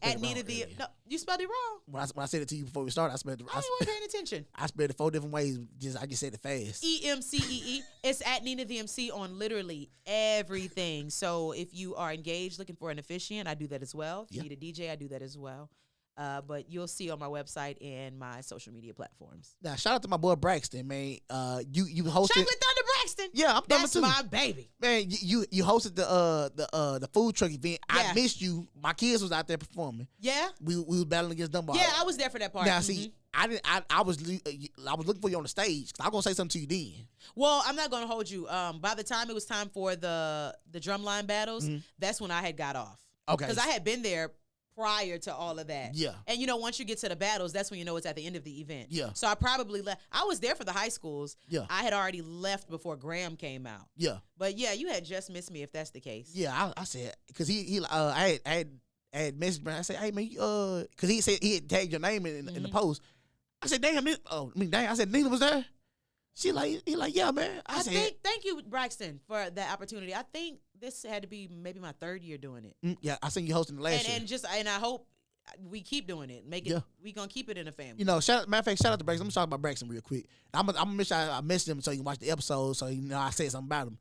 At Nina the. No, you spelled it wrong. When I said it to you before we started, I spelled it. I wasn't paying attention. I spelled it 4 different ways. I just said it fast. EMCEE. It's at NinaTheEmcee on literally everything. So if you are engaged, looking for an officiant, I do that as well. If you need a DJ, I do that as well. But you'll see on my website and my social media platforms. Now, shout out to my boy Braxton, man. You hosted Chocolate Thunder Braxton. Yeah, I'm That's too. my baby. Man, you hosted the food truck event. Yeah. I missed you. My kids was out there performing. Yeah. We was battling against Dunbar. Yeah, I was there for that part. Now, see, I was looking for you on the stage. I was gonna say something to you then. Well, I'm not gonna hold you. By the time it was time for the drumline battles, that's when I had got off. Okay. Because I had been there prior to all of that. Yeah. And once you get to the battles, that's when you know it's at the end of the event. Yeah. So I probably left. I was there for the high schools. Yeah. I had already left before Graham came out. Yeah. But yeah, you had just missed me if that's the case. Yeah, I said, because I had messaged him. I said, hey man, because he said he had tagged your name in the post. I said, damn, I said, Nina was there. He like, yeah, man. I said, thank you, Braxton, for that opportunity. I think this had to be maybe my 3rd year doing it. Yeah, I seen you hosting the last year. And I hope we keep doing it. We gonna keep it in the family. Matter of fact, shout out to Braxton. I'm gonna talk about Braxton real quick. I'm gonna make sure I message him so you can watch the episode, so I said something about him.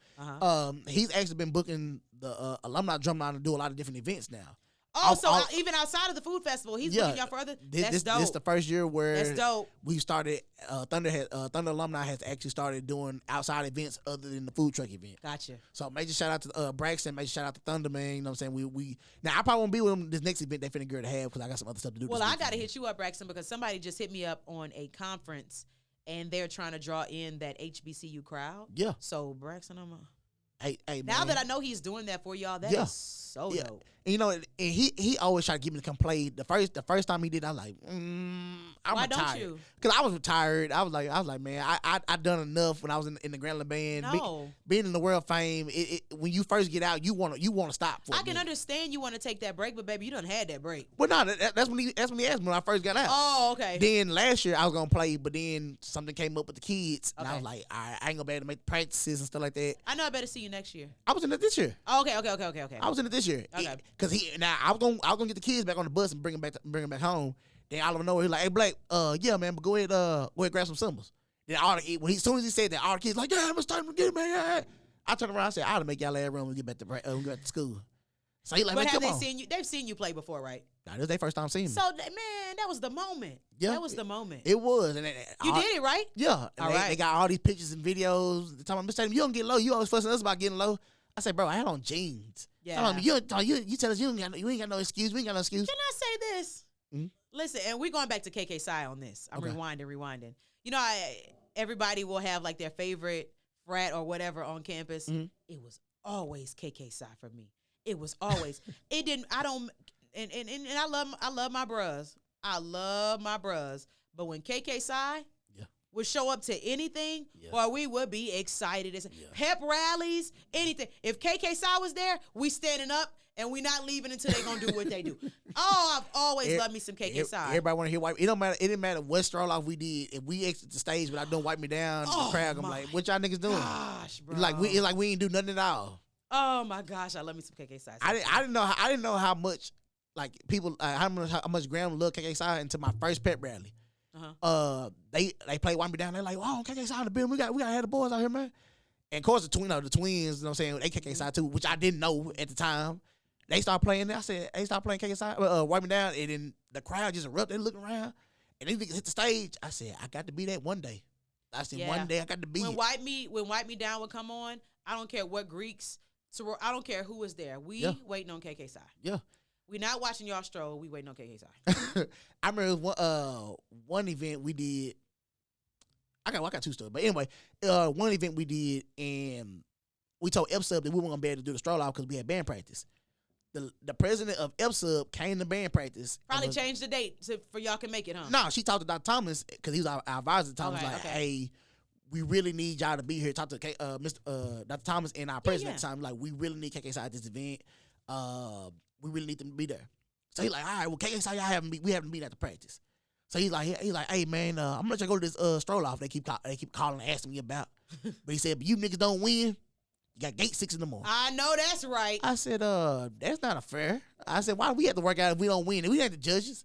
He's actually been booking the alumni drumline to do a lot of different events now. Oh, even outside of the food festival, he's booking y'all for other. That's dope. This is the first year where that's dope. We started. Thunder alumni has actually started doing outside events other than the food truck event. Gotcha. So major shout out to Braxton. Major shout out to Thunder, man. You know what I'm saying? We now I probably won't be with them this next event they finna get to have because I got some other stuff to do. Well, I gotta hit you up, Braxton, because somebody just hit me up on a conference and they're trying to draw in that HBCU crowd. Yeah. So Braxton, Hey, now man. that I know he's doing that for y'all, that is so dope. And and he always tried to get me to come play. The first time he did, I was like, I'm Why retired. don't you? Because I was retired. I was like, man, I done enough when I was in the Grambling band. No. Being in the world fame, when you first get out, you wanna stop for. I can understand you want to take that break, but baby, you done had that break. Well, no, that's when he asked me when I first got out. Oh, okay. Then last year I was gonna play, but then something came up with the kids, and I Okay. was like, all right, I ain't gonna be able to make practices and stuff like that. I know I better see you next year. I was in it this year. Oh, okay. I was in it this year. Okay. Because I was gonna get the kids back on the bus and bring them back home. Then all of nowhere, he like, hey Blake, yeah man, but go ahead grab some cymbals. Then as soon as he said that, all the kids like, yeah, it's time to get it, man. Yeah. I turned around and said, I'll make y'all ass run when we get back to school. So he like, But man, have come they on. seen you? They've seen you play before, right? Nah, this was their first time seeing me. So man, that was the moment. Yeah, that was the moment. It was, and You did it right. Yeah, and All right. They got all these pictures and videos. The time I'm saying, you don't get low. You always fussing us about getting low. I said, bro, I had on jeans. Yeah. You tell us you ain't got no excuse. We ain't got no excuse. Can I say this? Mhm. Listen, and we're going back to KK Psy on this. I'm Okay. rewinding. You know, everybody will have like their favorite frat or whatever on campus. Mhm. It was always KK Psy for me. It was always. It didn't. I don't. And I love my bros. I love my bros. But when KK Psy would show up to anything, or we would be excited. Pep rallies, anything. If KK Psy was there, we standing up and we not leaving until they gonna do what they do. Oh, I've always loved me some KKSI. Everybody want to hear Wipe. It don't matter. It didn't matter what stroll off we did. If we exit the stage without doing Wipe Me Down, the crowd gonna be like, "What y'all niggas doing?" Gosh, bro. It's like we ain't do nothing at all. Oh my gosh, I love me some KKSI. I didn't know how much like people how much Graham loved KKSI until my first pep rally. They played Wipe Me Down. They're like, "Oh, KKSI in the building. We got to have the boys out here, man." And of course the twins, you know what I'm saying, they KKSI too, which I didn't know at the time. They started playing. I said, they started playing KKSI, Wipe Me Down, and then the crowd just erupted. They looking around, and they niggas hit the stage. I said, I got to be that one day. I said, one day I got to be when Wipe Me Down would come on, I don't care what Greeks, so I don't care who was there. We waiting on KKSI. Yeah. We not watching y'all stroll. We waiting on KKSI. I remember one event we did. I got two stories, but anyway, one event we did, and we told F-Sub that we weren't gonna be able to do the stroll off because we had band practice. The president of F-Sub came to band practice. Probably changed the date for y'all can make it, huh? No, she talked to Dr. Thomas because he was our advisor at the time. Hey, we really need y'all to be here. Talk to Dr. Thomas and our president at the time. Like, we really need KKSI at this event. We really need them to be there. So he's like, all right, well, KKSI, we haven't been at the practice. So he's like, hey man, I'm gonna let you go to this stroll off. They keep calling and asking me about. But he said, but you niggas don't win. You got gate 6 in the morning. I know that's right. I said, that's not a fair. I said, why do we have to work out if we don't win? And we ain't the judges.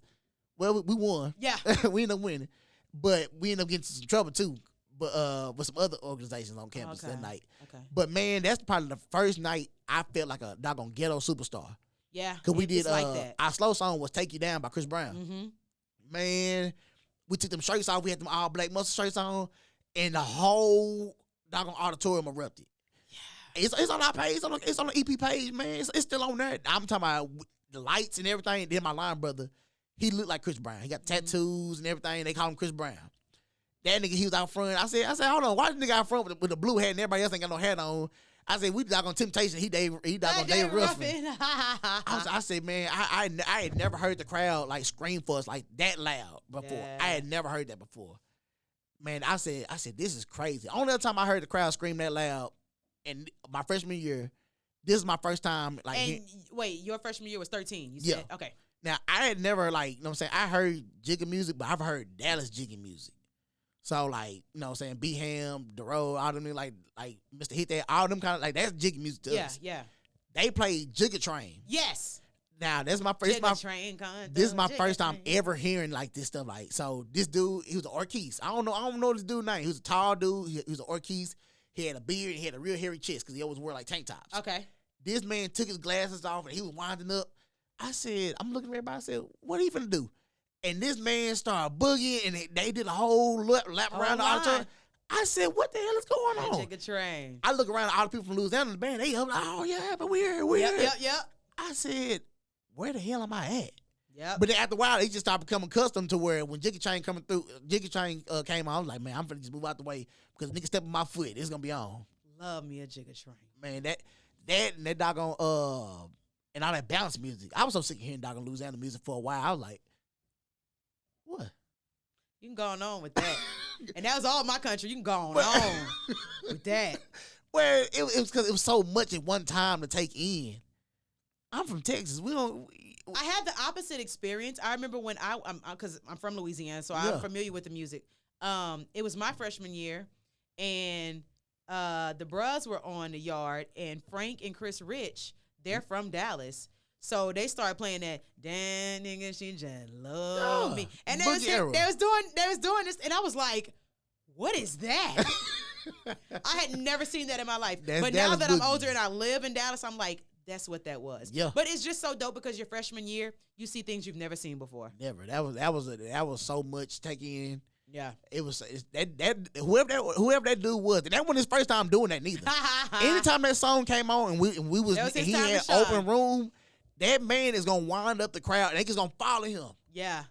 Well, we won. Yeah. We ended up winning. But we ended up getting into some trouble too. But with some other organizations on campus that night. Okay. But man, that's probably the first night I felt like a doggone ghetto superstar. Yeah. Cause we did like that. Our slow song was "Take You Down" by Chris Brown. Mm-hmm. Man, we took them shirts off. We had them all black muscle shirts on, and the whole doggone auditorium erupted. Yeah. It's on our page. It's on the EP page, man. It's still on there. I'm talking about the lights and everything. Then my line brother, he looked like Chris Brown. He got tattoos and everything. They call him Chris Brown. That nigga, he was out front. I said, hold on, why the nigga out front with the blue hat and everybody else ain't got no hat on? I said, we doggone Temptation. He doggone Dave Ruffin. I said, man, I had never heard the crowd like scream for us like that loud before. Yeah. I had never heard that before. Man, I said, this is crazy. Only other time I heard the crowd scream that loud, and my freshman year, this is my first time. Like, and wait, your freshman year was 13. You said, okay. Now I had never like, you know what I'm saying, I heard jigga music, but I've heard Dallas jigga music. So, like, you know what I'm saying, B-Ham, DeRoe, all them, like Mr. Hit That, all them kind of, like, that's jiggy music to us. Yeah. They play Jigga Train. Yes. Now, this is my first time ever hearing, like, this stuff. Like, so, this dude, he was an Orkees. I don't know this dude's name. He was a tall dude. He was an Orkees. He had a beard. He had a real hairy chest because he always wore, like, tank tops. Okay. This man took his glasses off, and he was winding up. I said, I'm looking at everybody. I said, what are you finna do? And this man started boogieing, and they did a whole lap around the auditorium. I said, what the hell is going on? Jigga Train. I look around, all the people from Louisiana in the band, they up like, oh, yeah, but we're here. Yep. I said, where the hell am I at? Yep. But then after a while, they just started becoming accustomed to where when Jigga Train came on, I was like, man, I'm finna just move out the way because nigga step on my foot. It's going to be on. Love me a Jigga Train. Man, that doggone, and all that bounce music. I was so sick of hearing doggone Louisiana music for a while. I was like, what? You can go on with that. And that was all my country. You can go on with that. Well, it was because it was so much at one time to take in. I'm from Texas. I had the opposite experience. I remember when because I'm from Louisiana, so I'm familiar with the music. It was my freshman year, and the Bruhs were on the yard, and Frank and Chris Rich, they're from Dallas. So they started playing that "Damn nigga, she just love me," and they was doing this, and I was like, "What is that?" I had never seen that in my life, but now that I'm older and I live in Dallas, I'm like, "That's what that was." Yeah. But it's just so dope because your freshman year, you see things you've never seen before. Never. That was so much to take in. Yeah. Whoever that dude was, and that wasn't his first time doing that neither. Anytime that song came on and he had open room. That man is gonna wind up the crowd, and they just gonna follow him. Yeah.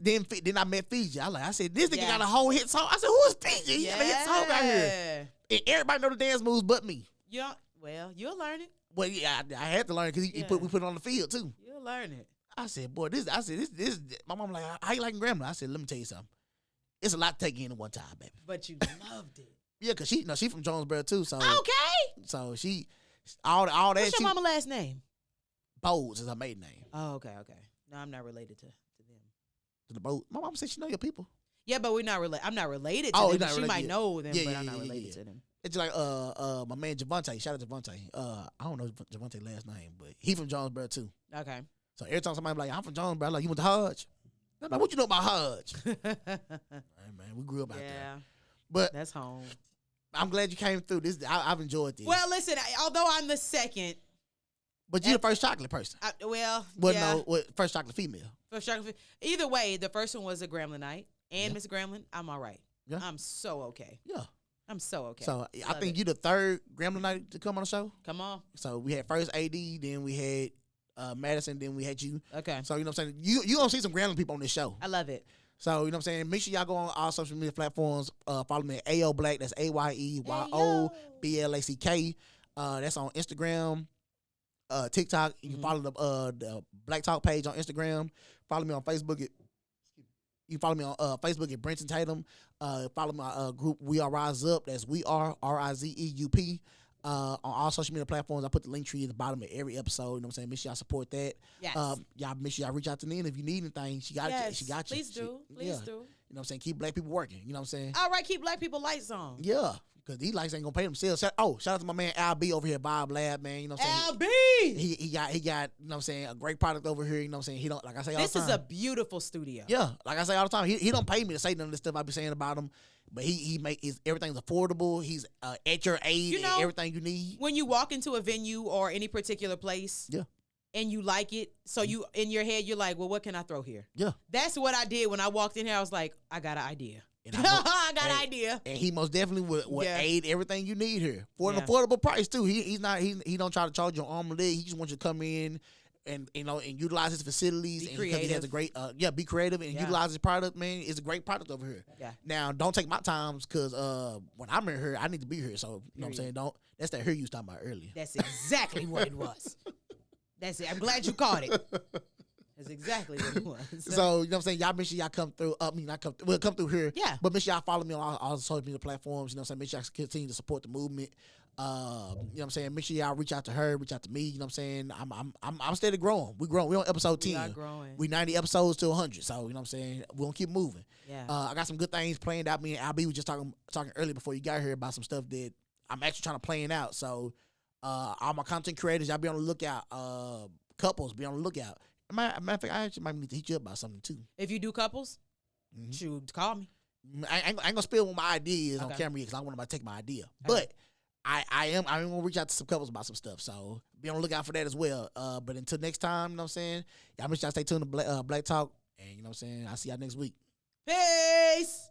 Then I met Fiji. I said, this nigga got a whole hit song. I said, who is Fiji? He got a hit song out here. And everybody know the dance moves but me. Yeah. Well, you'll learn it. Well, yeah, I had to learn because we put it on the field too. You'll learn it. I said, boy, this. My mom like, how you liking Grambling? I said, let me tell you something. It's a lot to take in at one time, baby. But you loved it. Yeah, cause she from Jonesboro too. So okay. So she all that. What's your mama last name? Bowles is her maiden name. Oh, okay. No, I'm not related to them. To the Bowles. My mom said she know your people. Yeah, but we're not related. I'm not related to Oh, them. you're not She related might yet. know them, Yeah, but yeah, I'm not yeah, related yeah. to them. It's like my man Javante. Shout out to Javante. I don't know Javante last name, but he from Jonesboro too. Okay. So every time somebody be like, I'm from Jonesboro, I'm like, you went to Hodge? I'm like, what you know about Hodge? Hey, man, we grew up out there. Yeah, But that's home. I'm glad you came through. I've enjoyed this. Well, listen, although I'm the second, but you're the first chocolate person. well, No, first chocolate female. For sure. Either way, the first one was a Grambling night, and Miss Grambling, I'm all right. Yeah. I'm so okay. Yeah. I'm so okay. So I Love think it. you the third Grambling night to come on the show. Come on. So we had first AD, then we had Madison, then we had you. Okay. So you know what I'm saying? You gonna see some Grambling people on this show. I love it. So you know what I'm saying? Make sure y'all go on all social media platforms. Follow me at AO Black. That's AYEYO BLACK. That's on Instagram, TikTok. You can follow the Black Talk page on Instagram. Follow me on Facebook. You can follow me on Facebook at Brenton Tatum. Follow my group We Are Rise Up. That's We Are RIZEUP. On all social media platforms, I put the link tree at the bottom of every episode. You know what I'm saying? Make sure y'all support that. Yes. Y'all make sure y'all reach out to Nina if you need anything. She got you. She got you. Please do. Please do. You know what I'm saying? Keep black people working. You know what I'm saying? All right, keep black people lights on. Yeah. Because these lights ain't gonna pay themselves. Shout out to my man Al B over here, Bob Lab, man. You know what I'm saying? LB! He got, you know what I'm saying, a great product over here. You know what I'm saying? He don't, like I say all This the time. is a beautiful studio. Yeah, like I say all the time, he don't pay me to say none of this stuff I be saying about him, but he make everything's affordable. He's at your aid and everything you need. When you walk into a venue or any particular place, and you like it, so you in your head you're like, well, what can I throw here? Yeah, that's what I did when I walked in here. I was like, I got an idea. And I got an idea. And he most definitely would aid everything you need here for an affordable price too. He don't try to charge you an arm and leg. He just wants you to come in and and utilize his facilities. Be creative. He has a great be creative and utilize his product. Man, it's a great product over here. Yeah. Now don't take my times because when I'm in here, I need to be here. So you know what I'm saying. That's that here you was talking about earlier. That's exactly what it was. That's it. I'm glad you caught it. That's exactly what it was. So, you know what I'm saying? Y'all make sure y'all come through. We'll come through here. Yeah. But make sure y'all follow me on all social media platforms. You know what I'm saying? Make sure y'all continue to support the movement. You know what I'm saying? Make sure y'all reach out to her, reach out to me. You know what I'm saying? I'm steady growing. We growing. We on episode 10. We are growing. We 90 episodes to 100. So, you know what I'm saying? We're going to keep moving. Yeah. I got some good things planned out. Me and Albie was just talking earlier before you got here about some stuff that I'm actually trying to plan out. So, all my content creators, y'all be on the lookout. Couples, be on the lookout. Matter of fact, I actually might need to hit you up about something too. If you do couples, shoot, call me. I ain't gonna spill what my idea is on camera because I don't want nobody to take my idea. But I'm gonna reach out to some couples about some stuff. So be on the lookout for that as well. But until next time, you know what I'm saying? Y'all make sure y'all stay tuned to Black Talk. And you know what I'm saying? I'll see y'all next week. Peace.